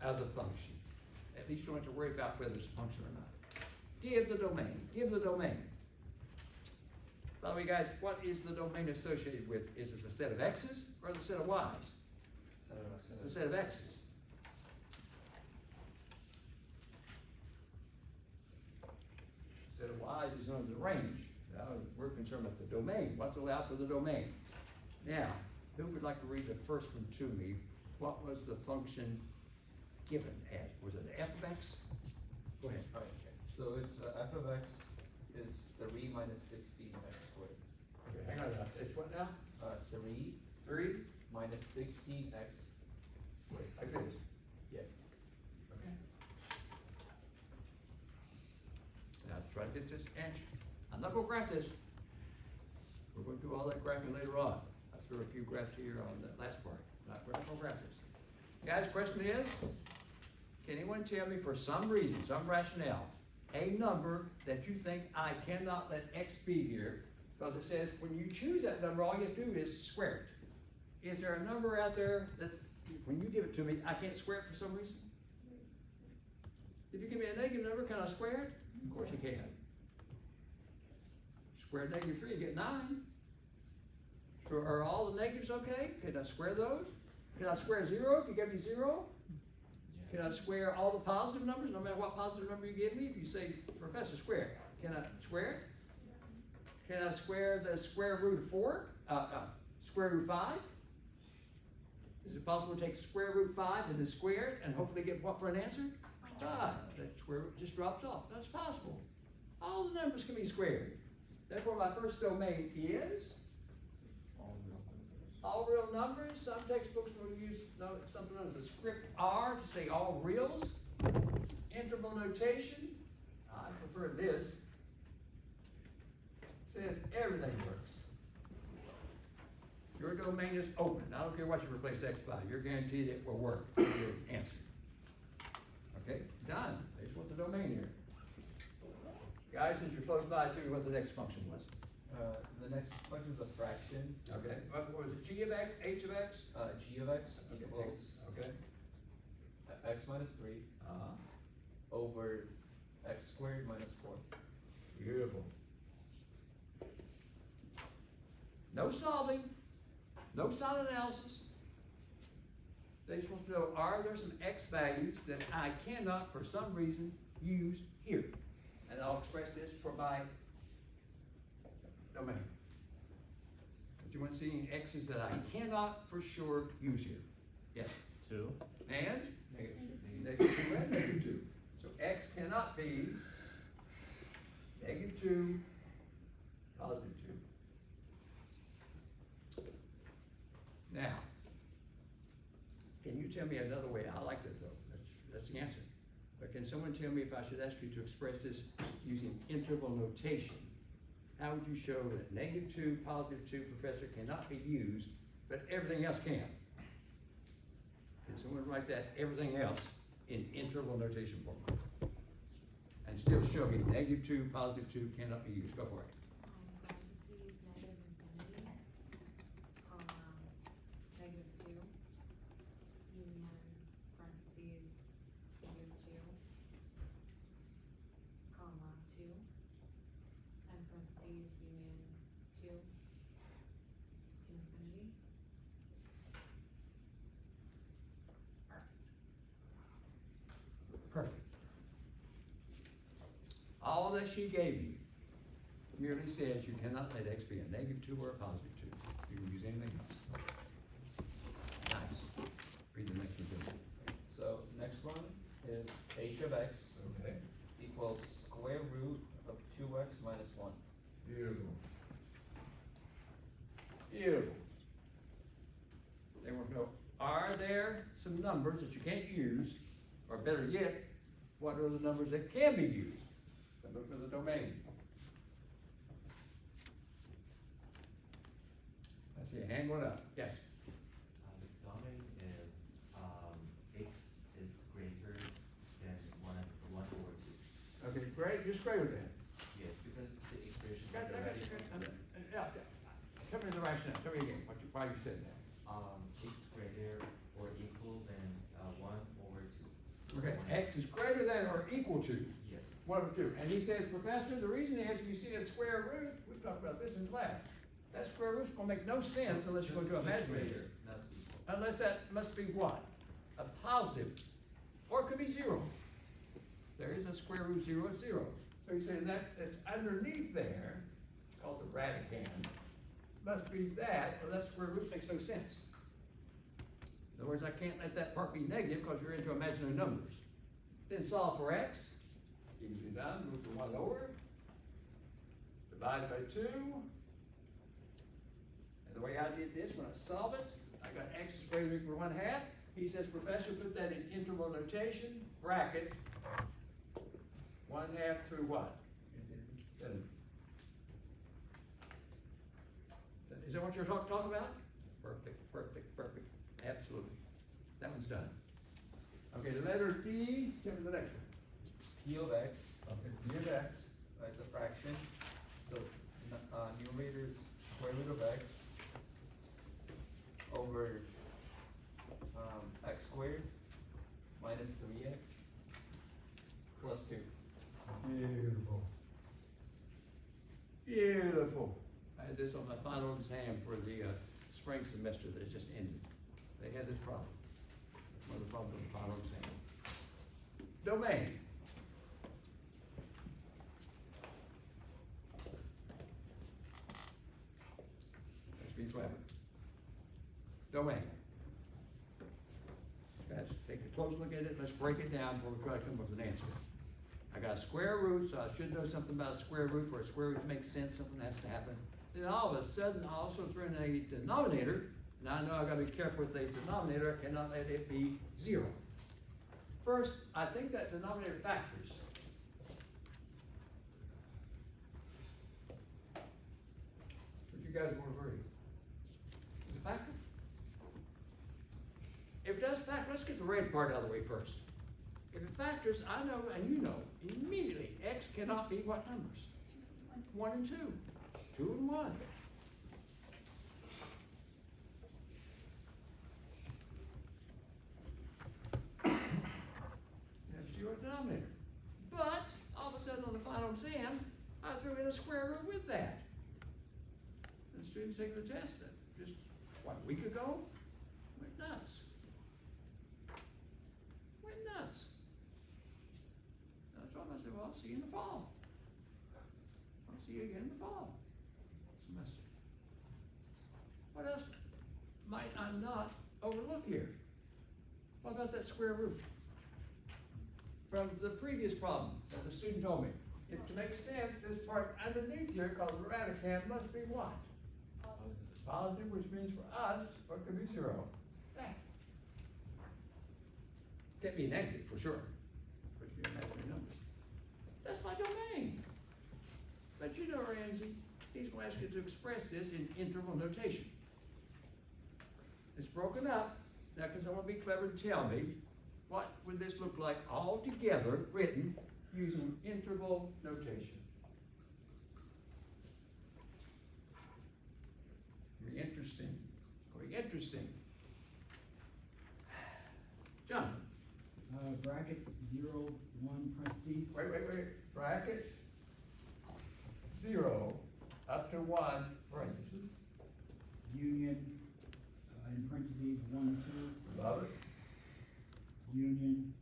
of the function. That least you don't have to worry about whether it's a function or not. Give the domain, give the domain. By the way, guys, what is the domain associated with? Is it the set of x's or the set of y's? It's the set of x's. Set of y's is known as the range. Now, we're concerned about the domain. What's allowed for the domain? Now, who would like to read the first one to me? What was the function given as? Was it f of x? Go ahead. Alright, so it's, f of x is 3 minus 16 x squared. Okay, hang on. It's what now? 3 3? minus 16 x squared. Like this. Yeah. Okay. Now, let's try to get this answer. I'm not gonna graph this. We're gonna do all that graphing later on. I threw a few graphs here on the last part. We're not gonna graph this. Guys, question is, can anyone tell me for some reason, some rationale, a number that you think I cannot let x be here? Because it says when you choose that number, all you have to do is square it. Is there a number out there that, when you give it to me, I can't square it for some reason? If you give me a negative number, can I square it? Of course you can. Square negative 3, you get 9. So are all the negatives okay? Can I square those? Can I square 0 if you give me 0? Can I square all the positive numbers, no matter what positive number you give me? If you say, Professor, square, can I square it? Can I square the square root of 4? Square root of 5? Is it possible to take square root of 5 and then square it and hopefully get what for an answer? 5. That square root just drops off. That's possible. All the numbers can be squared. Therefore, my first domain is all real numbers. Some textbooks will use something known as a script R to say all reals. Interval notation. I prefer this. It says everything works. Your domain is open. I don't care what you replace x by. You're guaranteed it will work. Your answer. Okay, done. I just want the domain here. Guys, since you're close by, tell me what the next function was. The next function is a fraction. Okay, what was it? G of x, h of x? G of x Okay, equals okay. x minus 3 over x squared minus 4. Beautiful. No solving, no sign analysis. They just want to know, are there some x values that I cannot, for some reason, use here? And I'll express this for my domain. Does anyone see any x's that I cannot for sure use here? Yes. 2. And? Negative 2 and negative 2. So x cannot be negative 2, positive 2. Now, can you tell me another way? I like that though. That's the answer. But can someone tell me if I should ask you to express this using interval notation? How would you show that negative 2, positive 2, Professor, cannot be used, but everything else can? Can someone write that everything else in interval notation form? And still show me negative 2, positive 2 cannot be used. Go for it. Parentheses, negative infinity, comma, negative 2, union, parentheses, negative 2, comma, 2, and parentheses, union, 2, to infinity. Perfect. All that she gave you merely says you cannot let x be a negative 2 or a positive 2. You can use anything else. Nice. Read the next one. So next one is h of x Okay. equals square root of 2x minus 1. Beautiful. Beautiful. They want to know, are there some numbers that you can't use, or better yet, what are the numbers that can be used? So look for the domain. I see a hand going up. Yes. The domain is, x is greater than 1 over 2. Okay, great, just great with that. Yes, because the expression Got- is I got- already yeah, tell me the rationale, tell me again, why you said that. x greater or equal than 1 over 2. Okay, x is greater than or equal to Yes. one over two. And he says, Professor, the reason is you see a square root, we talked about this in class. That square root's gonna make no sense unless you go to a Just imaginary. greater, not equal. Unless that must be what? A positive, or it could be zero. There is a square root, zero is zero. So he's saying that, that's underneath there, it's called the radicand, must be that, or that square root makes no sense. In other words, I can't let that part be negative because you're into imaginary numbers. Then solve for x, easily done, move to one over, divide by two. And the way I did this, when I solve it, I got x is greater than or equal to 1/2. He says, Professor, put that in interval notation, bracket, 1/2 through what? Infinity. Is that what you're talking about? Perfect, perfect, perfect, absolutely. That one's done. Okay, the letter D, tell me the next one. P of x, Okay, D of x. it's a fraction, so, numerator is square root of x over, x squared minus 3x plus 2. Beautiful. Beautiful. I had this on my final exam for the spring semester that just ended. They had this problem. One of the problems of the final exam. Domain. Let's be clever. Domain. Let's take a close look at it. Let's break it down before we try to come up with an answer. I got a square root, so I should know something about a square root. For a square root to make sense, something has to happen. Then all of a sudden, I also threw in a denominator. Now I know I gotta be careful with a denominator. I cannot let it be zero. First, I think that denominator factors. But you guys won't agree. Is it factor? If it does factor, let's get the red part out of the way first. If it factors, I know, and you know, immediately, x cannot be what numbers? 1 and 2. 2 and 1. You have zero denominator. But, all of a sudden on the final exam, I threw in a square root with that. And students take the test that just, what, a week ago? Went nuts. Went nuts. And I told myself, well, I'll see you in the fall. I'll see you again in the fall semester. What else might I not overlook here? What about that square root? From the previous problem that the student told me. If to make sense, this part underneath here called radicand must be what? Positive, which means for us, what could be zero? That. Can't be negative for sure. But you can imaginary numbers. That's my domain. But you know, Ramsey, he's going to ask you to express this in interval notation. It's broken up. Now, can someone be clever to tell me what would this look like all together, written, using interval notation? Very interesting. Very interesting. John. Bracket 0, 1 parentheses. Wait. Bracket 0 up to 1 parentheses. Union, in parentheses, 1, 2. Love it. Union,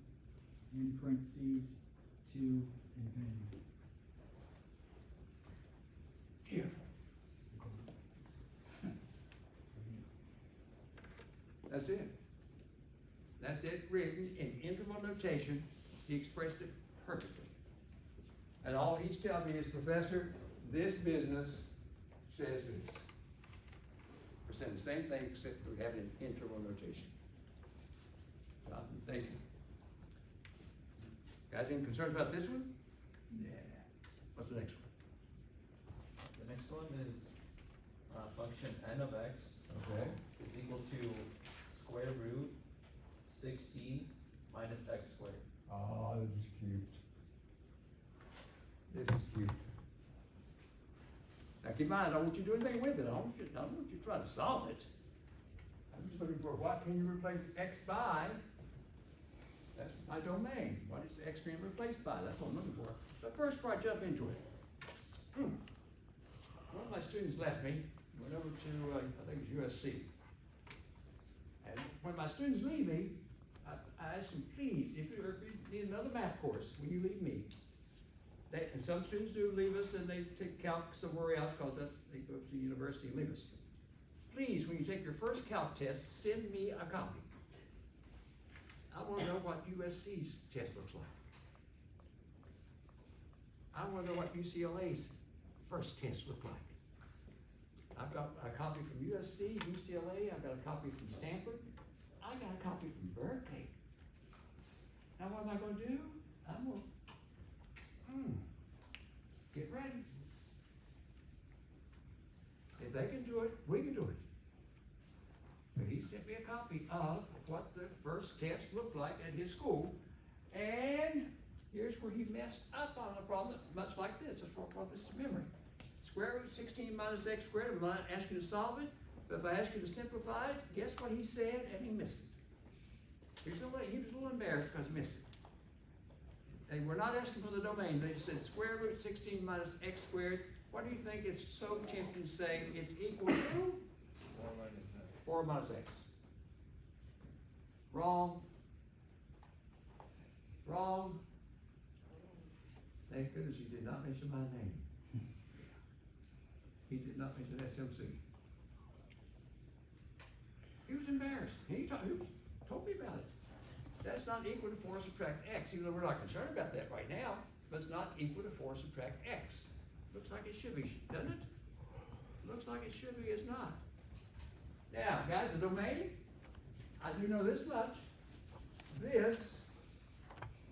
in parentheses, 2, infinity. Beautiful. That's it. That's it, written in interval notation. He expressed it perfectly. And all he's telling me is, Professor, this business says this. We're saying the same thing except we have it in interval notation. Jonathan, thank you. Guys, any concerns about this one? Yeah. What's the next one? The next one is, function n of x Okay. is equal to square root 16 minus x squared. Oh, this is cute. This is cute. Now keep in mind, I don't want you to do anything with it. I don't want you to try to solve it. I'm just looking for what can you replace x by That's my domain. What is X being replaced by? That's what I'm looking for. But first, before I jump into it, one of my students left me, went over to, I think it was USC. And when my students leave me, I ask them, please, if you need another math course, when you leave me. And some students do leave us and they take calc somewhere else because they go to the university and leave us. Please, when you take your first calc test, send me a copy. I want to know what USC's test looks like. I want to know what UCLA's first test look like. I've got a copy from USC, UCLA, I've got a copy from Stanford, I got a copy from Berkeley. Now what am I gonna do? I'm gonna, get ready. If they can do it, we can do it. But he sent me a copy of what the first test looked like at his school, and here's where he messed up on a problem much like this. That's why I brought this to memory. Square root 16 minus x squared, I'm not asking you to solve it, but if I ask you to simplify it, guess what he said, and he missed it. He was a little embarrassed because he missed it. They were not asking for the domain, they just said square root 16 minus x squared. What do you think is so tempting to say it's equal to? 4 minus x. 4 minus x. Wrong. Wrong. Thank goodness you did not mention my name. He did not mention SMC. He was embarrassed. He told me about it. That's not equal to 4 subtract x, even though we're not concerned about that right now, but it's not equal to 4 subtract x. Looks like it should be, doesn't it? Looks like it should be, it's not. Now, guys, the domain, I do know this much. This,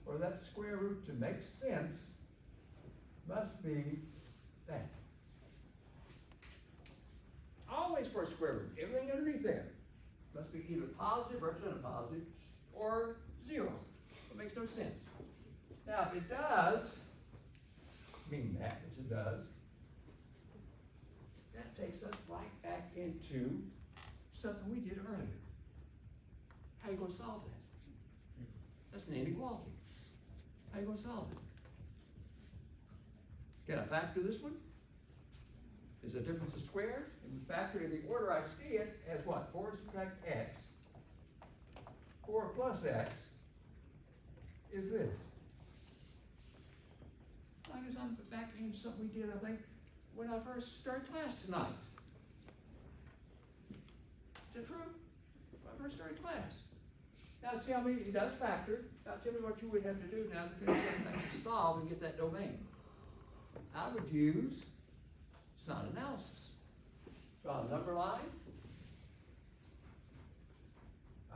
or that square root to make sense, must be that. Always for a square root, everything underneath there must be either positive, represented positive, or 0. It makes no sense. Now, if it does mean that, which it does, that takes us right back into something we did earlier. How are you going to solve that? That's an inequality. How are you going to solve it? Can I factor this one? Is a difference of squares? And we factor in the order I see it as what? 4 subtract x. 4 plus x is this. I guess I'm back into something we did, I think, when I first started class tonight. Is it true? When I first started class. Now tell me, it does factor. Now tell me what you would have to do now to finish that thing to solve and get that domain. I would use sign analysis. Draw a number line.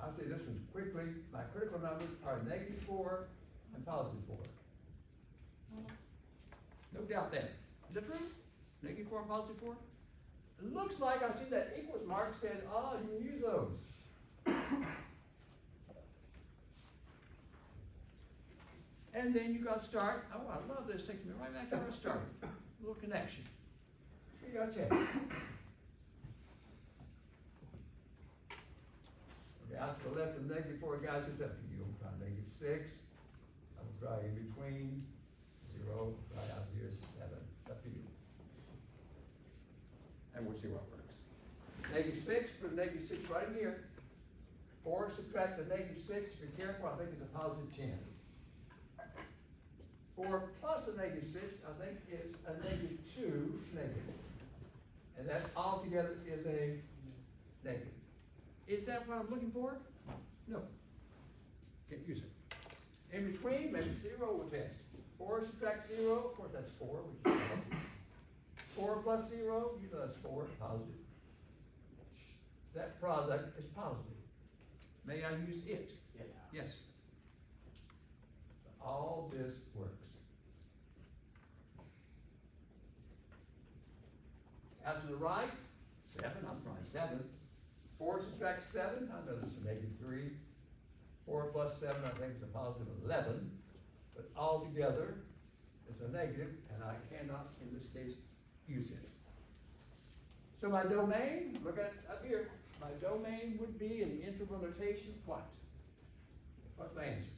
I'll say this one quickly. My critical numbers are -4 and +4. No doubt that. Is that true? -4 and +4? It looks like I see that equals mark said, oh, you can use those. And then you got to start. Oh, I love this. Takes me right back to where I started. A little connection. Here you go, check. Okay, out to the left of -4, guys, it's up to you. I'm trying -6. I will try in between 0, right out here is 7. It's up to you. And we'll see what works. -6, put a -6 right in here. 4 subtract the -6, if you're careful, I think it's a +10. 4 plus a -6, I think is a -2 negative. And that altogether is a negative. Is that what I'm looking for? No. Can't use it. In between, maybe 0 will test. 4 subtract 0, of course that's 4, which is positive. 4 plus 0, you know that's 4, positive. That product is positive. May I use it? Yeah. Yes. All this works. Out to the right, 7, I'm trying 7. 4 subtract 7, I know this is a -3. 4 plus 7, I think is a +11. But all together, it's a negative, and I cannot, in this case, use it. So my domain, look at it up here, my domain would be in the integral notation, what? What's my answer?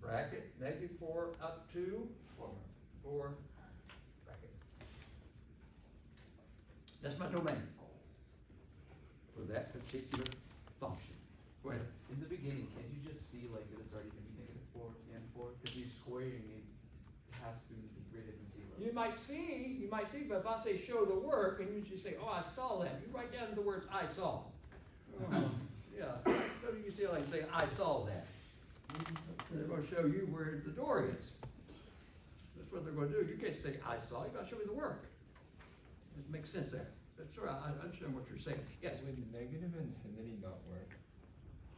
bracket, -4 up to 4 bracket. That's my domain for that particular function. Go ahead. In the beginning, can't you just see like that it's already gonna be -4 and 4? Cause you squaring it has to be greater than 0. You might see, but if I say show the work, and you just say, oh, I saw that, you write down the words I saw. Yeah, so you see, like, say, I saw that. They're gonna show you where the door is. That's what they're gonna do. You can't say, I saw, you gotta show me the work. It makes sense there. That's right, I understand what you're saying. Yes? Would negative infinity not work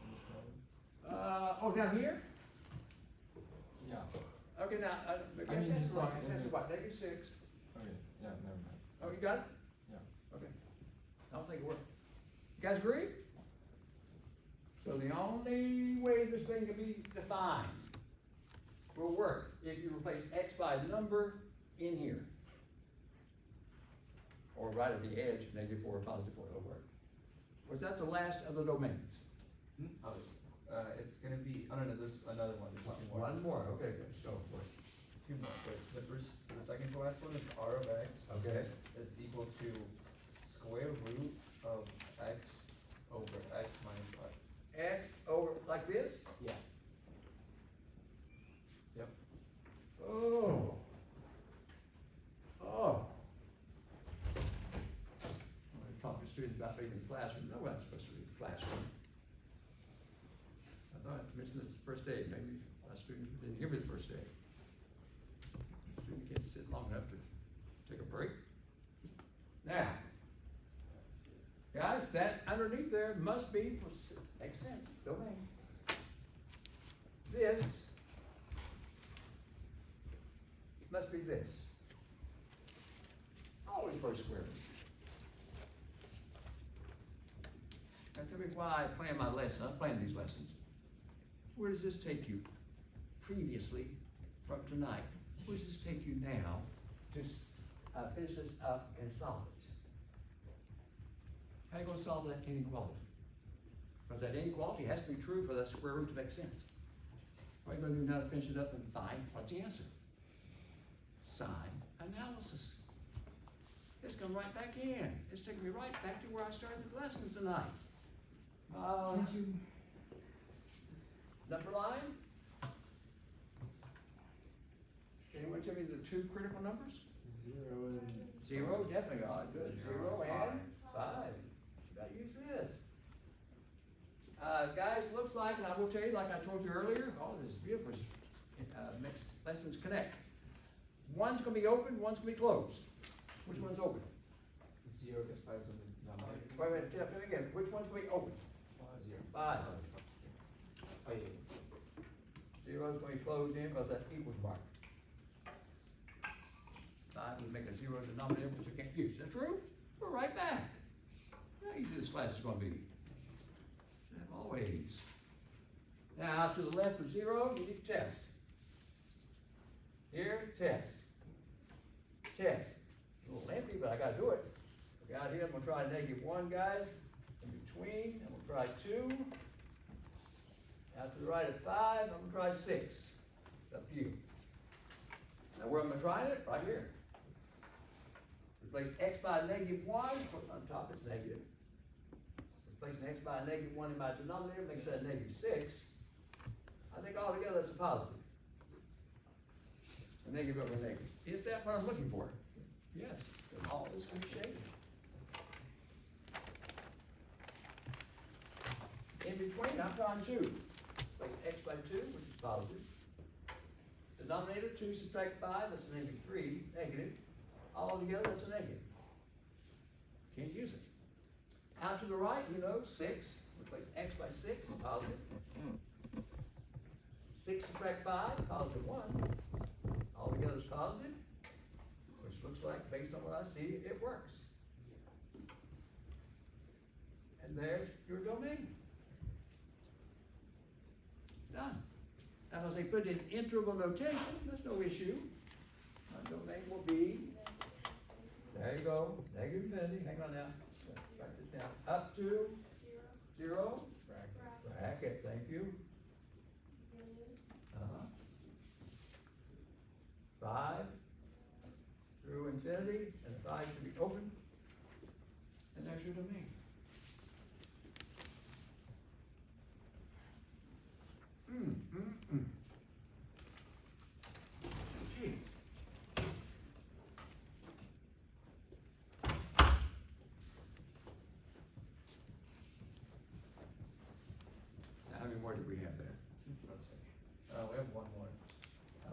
in this problem? Oh, down here? Yeah. Okay, now, I mean, that's just right, like in that's the- what, -6. Okay, yeah, never mind. Oh, you got it? Yeah. Okay. I don't think it worked. You guys agree? So the only way this thing can be defined will work if you replace x by a number in here. Or right at the edge, -4 or +4, it'll work. Was that the last of the domains? Oh, it's gonna be, I don't know, there's another one, there's two more. One more, okay, good, so, what? Two more, the second to last one is r of x Okay, is equal to square root of x over x minus 5. x over, like this? Yeah. Yep. Oh. Oh. I talked to students about being in the classroom, no one's supposed to read the classroom. I thought I mentioned this the first day, maybe my students didn't hear me the first day. The student can't sit long enough to take a break. Now, guys, that underneath there must be, makes sense, domain. This must be this. Always first square root. Now tell me why I plan my lesson, I plan these lessons. Where does this take you previously from tonight? Where does this take you now to finish this up and solve it? How are you gonna solve that inequality? Because that inequality has to be true for that square root to make sense. All you're gonna do now to finish it up and find what's the answer. Sign analysis. It's come right back in. It's taking me right back to where I started the lesson tonight. Can't you, Number line? Anyone tell me the two critical numbers? 0 and 0, definitely, good, 0 and 5. You gotta use this. Guys, looks like, and I will tell you, like I told you earlier, all this is beautiful, mixed lessons connect. One's gonna be open, one's gonna be closed. Which one's open? 0 because 5 is in the denominator. Wait a minute, Jeff, do it again, which one's gonna be open? 0. 5. Oh, yeah. 0 is gonna be closed in because that's equals mark. 5 would make a 0 denominator, which you can't use. Is that true? We're right back. How easy this class is gonna be. Always. Now, to the left of 0, you need test. Here, test. Test. A little lengthy, but I gotta do it. Okay, out here, I'm gonna try -1, guys. In between, I'm gonna try 2. Out to the right of 5, I'm gonna try 6. It's up to you. Now, where am I trying it? Right here. Replace x by -1, what's on top is negative. Replacing x by -1 in my denominator makes that -6. I think altogether that's a positive. A negative over a negative. Is that what I'm looking for? Yes, because all this can be shaded. In between, I'm trying 2. Replace x by 2, which is positive. Denominator, 2 subtract 5, that's a -3, negative. All together, that's a negative. Can't use it. Out to the right, you know, 6. Replace x by 6, positive. 6 subtract 5, +1. All together is positive, which looks like, based on what I see, it works. And there's your domain. Done. Now, if I say put it in integral notation, there's no issue. My domain will be, there you go, negative infinity, hang on now, write this down, up to 0, bracket, thank you. 5 through infinity, and 5 should be open, and there's your domain. Gee. Now, how many more do we have there? We have one more.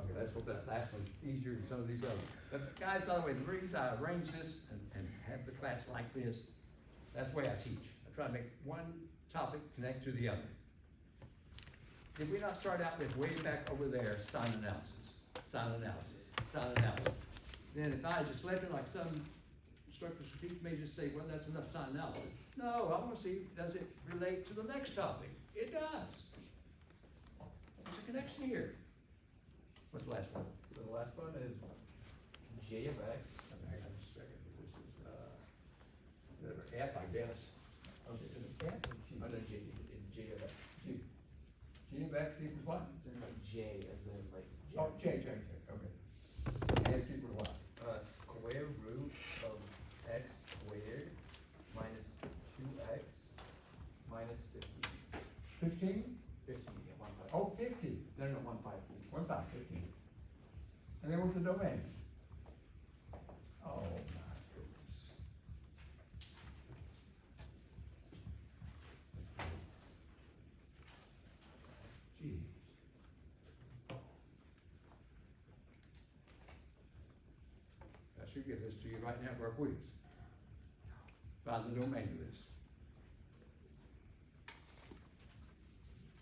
Okay, let's hope that last one's easier than some of these others. But guys, by the way, the reason I arrange this and have the class like this, that's the way I teach. I try to make one topic connect to the other. Did we not start out with way back over there, sign analysis, sign analysis, sign analysis? Then if I just left it like some instructors teach may just say, well, that's enough sign analysis. No, I wanna see, does it relate to the next topic? It does. There's a connection here. What's the last one? So the last one is J of X. Okay, hang on just a second, this is, letter F, I guess. Okay, is it F or G? Oh, no, J, it's J of X. G. G of X equals what? J as in like. Oh, J, okay. And it's equal to what? Square root of X squared minus 2X minus 15. 15? 15, yeah, 1, 5. Oh, 50. No, 1, 5. 1 by 15. And then what's the domain? Oh, my goodness. Jeez. I should give this to you right now for our quiz. Find the domain of this.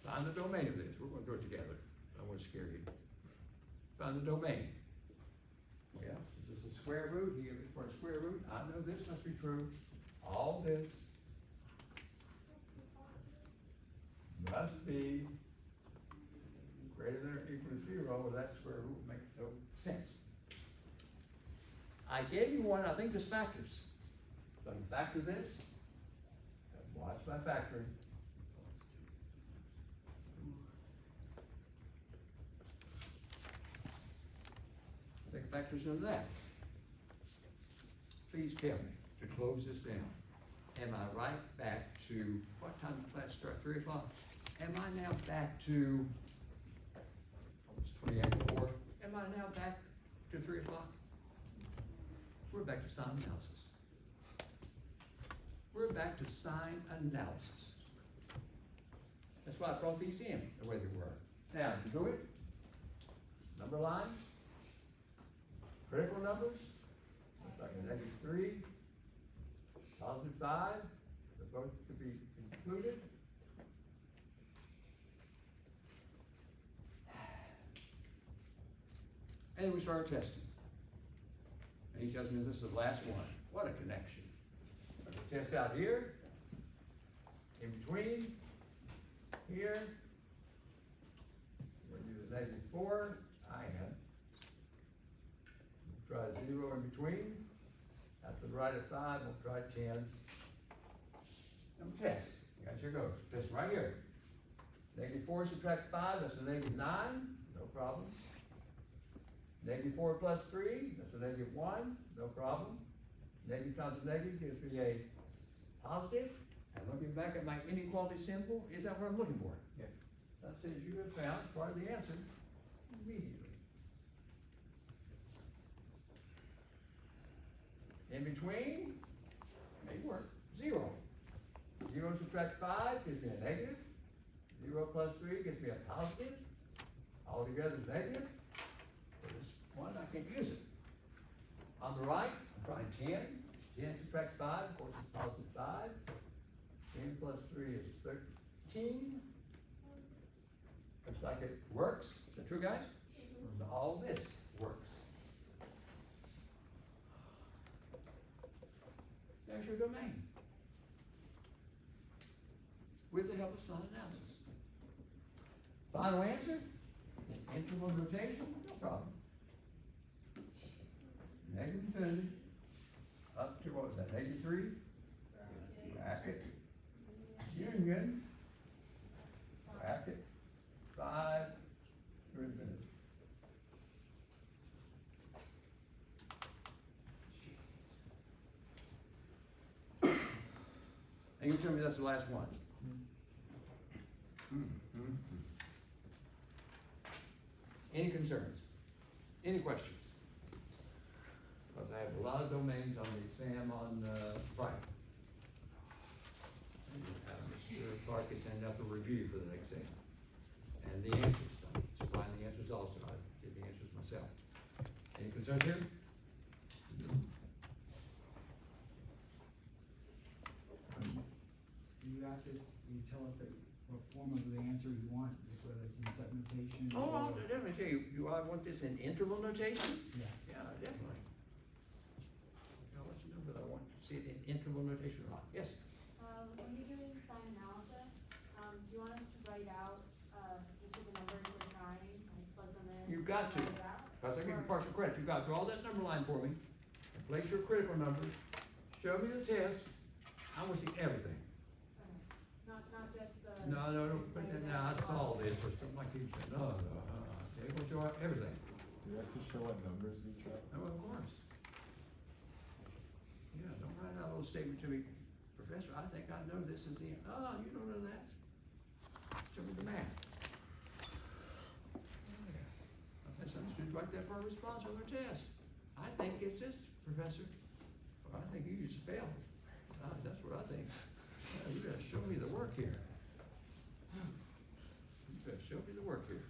Find the domain of this. We're gonna do it together. I don't wanna scare you. Find the domain. Yeah, this is a square root. You give it for a square root. I know this must be true. All this must be greater than or equal to 0, or that square root makes no sense. I gave you one, I think this factors. So I can factor this. Watch my factoring. I think factors into that. Please tell me, to close this down, am I right back to, what time did class start, 3 o'clock? Am I now back to, it's 28:04, am I now back to 3 o'clock? We're back to sign analysis. We're back to sign analysis. That's why I brought these in the way they were. Now, to do it, number line, critical numbers, looks like a -3, +5, they're both to be included. And we start testing. And he tells me this is the last one. What a connection. There's a test out here, in between, here. We're gonna do the -4, I am. Try 0 in between. After the right of 5, we'll try 10. Number test. Guys, here goes. Test right here. -4 subtract 5, that's a -9, no problem. -4 plus 3, that's a -1, no problem. Negative times a negative gives me a positive. And looking back at my inequality symbol, is that what I'm looking for? Yeah. That says you have found part of the answer immediately. In between, may work, 0. 0 subtract 5 gives me a negative. 0 plus 3 gives me a positive. Altogether is negative. For this one, I can't use it. On the right, I'm trying 10. 10 subtract 5, of course it's +5. 10 plus 3 is 13. Looks like it works. Is that true, guys? All this works. There's your domain. With the help of sign analysis. Final answer, in interval notation, no problem. Negative infinity, up to what was that, -3? Bracket, union, bracket, 5 to infinity. And you tell me that's the last one? Any concerns? Any questions? Because I have a lot of domains on the exam on, Friday. And, Mr. Clark is sending out the review for the exam. And the answers, I'm supplying the answers also, I did the answers myself. Any concerns here? You ask us, you tell us that what form of the answer you want, whether it's in set notation. Oh, I'll or- definitely tell you, you want this in interval notation? Yeah. Yeah, definitely. I'll let you know whether I want to see it in interval notation or not. Yes? When you're doing sign analysis, do you want us to write out, each of the numbers we're trying, and plug them in? You've got to. and write it out? Because I give you Or- partial credit, you've got to draw that number line for me, and place your critical numbers, show me the test, I want to see everything. Okay. Not just the. No, but explain now I it. saw this, or something like you said, no, they will show everything. Do you have to show what numbers we try? Oh, of course. Yeah, don't write out a little statement to me, Professor, I think I know this is the, oh, you don't know that. Show me the math. That's some students write that for a response on their test. I think it's this, Professor. Well, I think you just failed. That's what I think. You gotta show me the work here. You gotta show me the work here.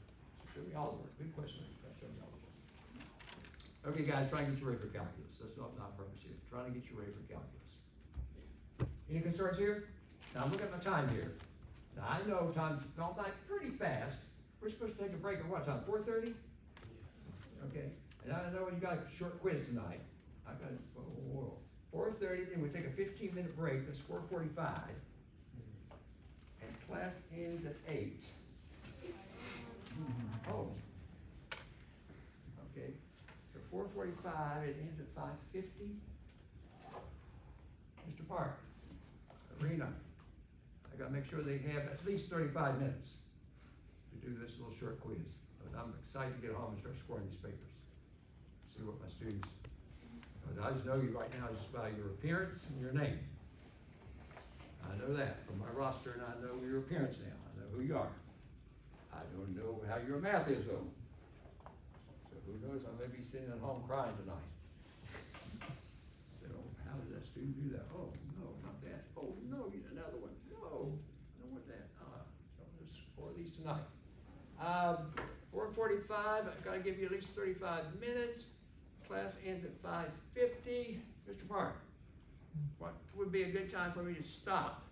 Show me all the work. Good question. You gotta show me all the work. Okay, guys, try and get you ready for calculus. That's not purpose here. Trying to get you ready for calculus. Any concerns here? Now, I'm looking at my time here. Now, I know time's gone by pretty fast. We're supposed to take a break at what time? 4:30? Okay, and I know you got a short quiz tonight. I got, 4:30, then we take a 15-minute break, that's 4:45. And class ends at 8. Oh. Okay, so 4:45, it ends at 5:50. Mr. Park, Arena, I gotta make sure they have at least 35 minutes to do this little short quiz. But I'm excited to get home and start scoring these papers. See what my students, I just know you right now just by your appearance and your name. I know that from my roster, and I know your appearance now. I know who you are. I don't know how your math is though. So who knows, I may be sitting at home crying tonight. So how did that student do that? Oh, no, not that. Oh, no, you did another one. No, I don't want that. So I'm gonna score these tonight. 4:45, I've gotta give you at least 35 minutes. Class ends at 5:50. Mr. Park, what would be a good time for me to stop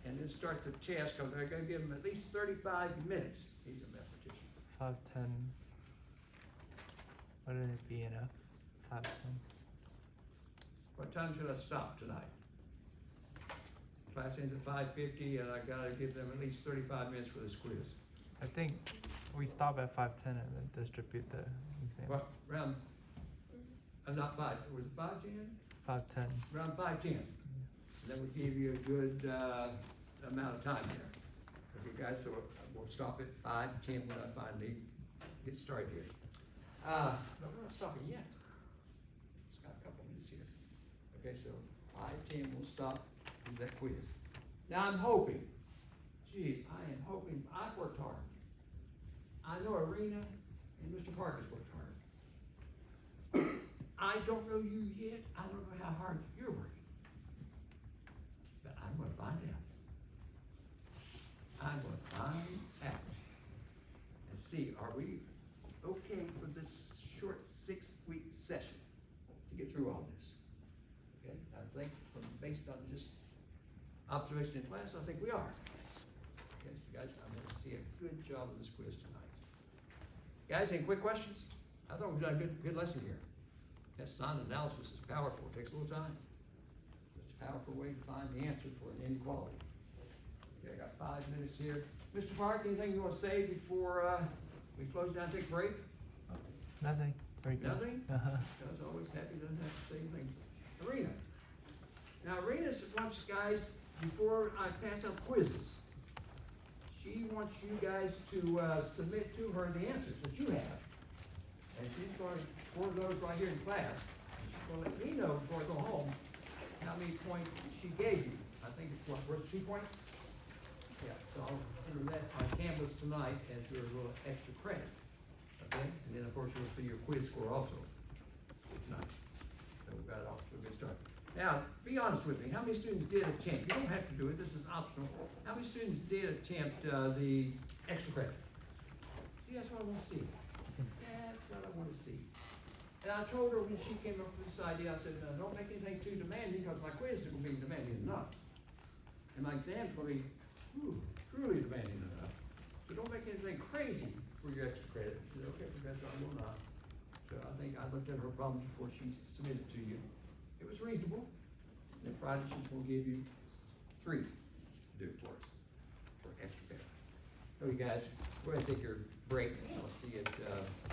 and then start the test, because I'm gonna give them at least 35 minutes. He's a mathematician. 5:10. Wouldn't it be enough? 5:10. What time should I stop tonight? Class ends at 5:50, and I gotta give them at least 35 minutes for this quiz. I think we stop at 5:10 and then distribute the exam. What, round, not 5, was it 5:10? 5:10. Around 5:10. That would give you a good, amount of time there. Okay, guys, so we'll stop at 5:10 when I finally get started here. But we're not stopping yet. It's got a couple minutes here. Okay, so 5:10, we'll stop, do that quiz. Now, I'm hoping, geez, I am hoping, I've worked hard. I know Arena and Mr. Park has worked hard. I don't know you yet, I don't know how hard you're working. But I'm gonna find out. I'm gonna find out. And see, are we okay for this short 6-week session to get through all this? Okay, I think based on just observation in class, I think we are. Okay, so guys, I'm gonna see a good job of this quiz tonight. Guys, any quick questions? I thought we've done a good lesson here. That sign analysis is powerful, it takes a little time. It's a powerful way to find the answer for an inequality. Okay, I got 5 minutes here. Mr. Park, anything you wanna say before, we close down, take a break? Nothing. Very good. Nothing? Uh-huh. I was always happy, doesn't have to say anything. Arena. Now, Arena wants guys, before I pass out quizzes, she wants you guys to, submit to her the answers that you have. And she's gonna score those right here in class. And she's gonna let me know before I go home how many points she gave you. think it's what, worth 2 points? Yeah, so I'll enter that on Canvas tonight as your little extra credit, okay? And then, of course, you'll see your quiz score also tonight. So we've got it off to a good start. Now, be honest with me, how many students did attempt, you don't have to do it, this is optional, how many students did attempt, the extra credit? See, that's what I wanna see. That's what I wanna see. And I told her when she came up with this idea, I said, no, don't make anything too demanding, because my quiz is gonna be demanding enough. And my exam's gonna be, truly demanding enough. So don't make anything crazy for your extra credit. She said, okay, Professor, I will not. So I think I looked at her problems before she submitted to you. It was reasonable. And then Friday, she's gonna give you 3 to do for us, for extra credit. So you guys, go ahead and take your break, and I'll see you at,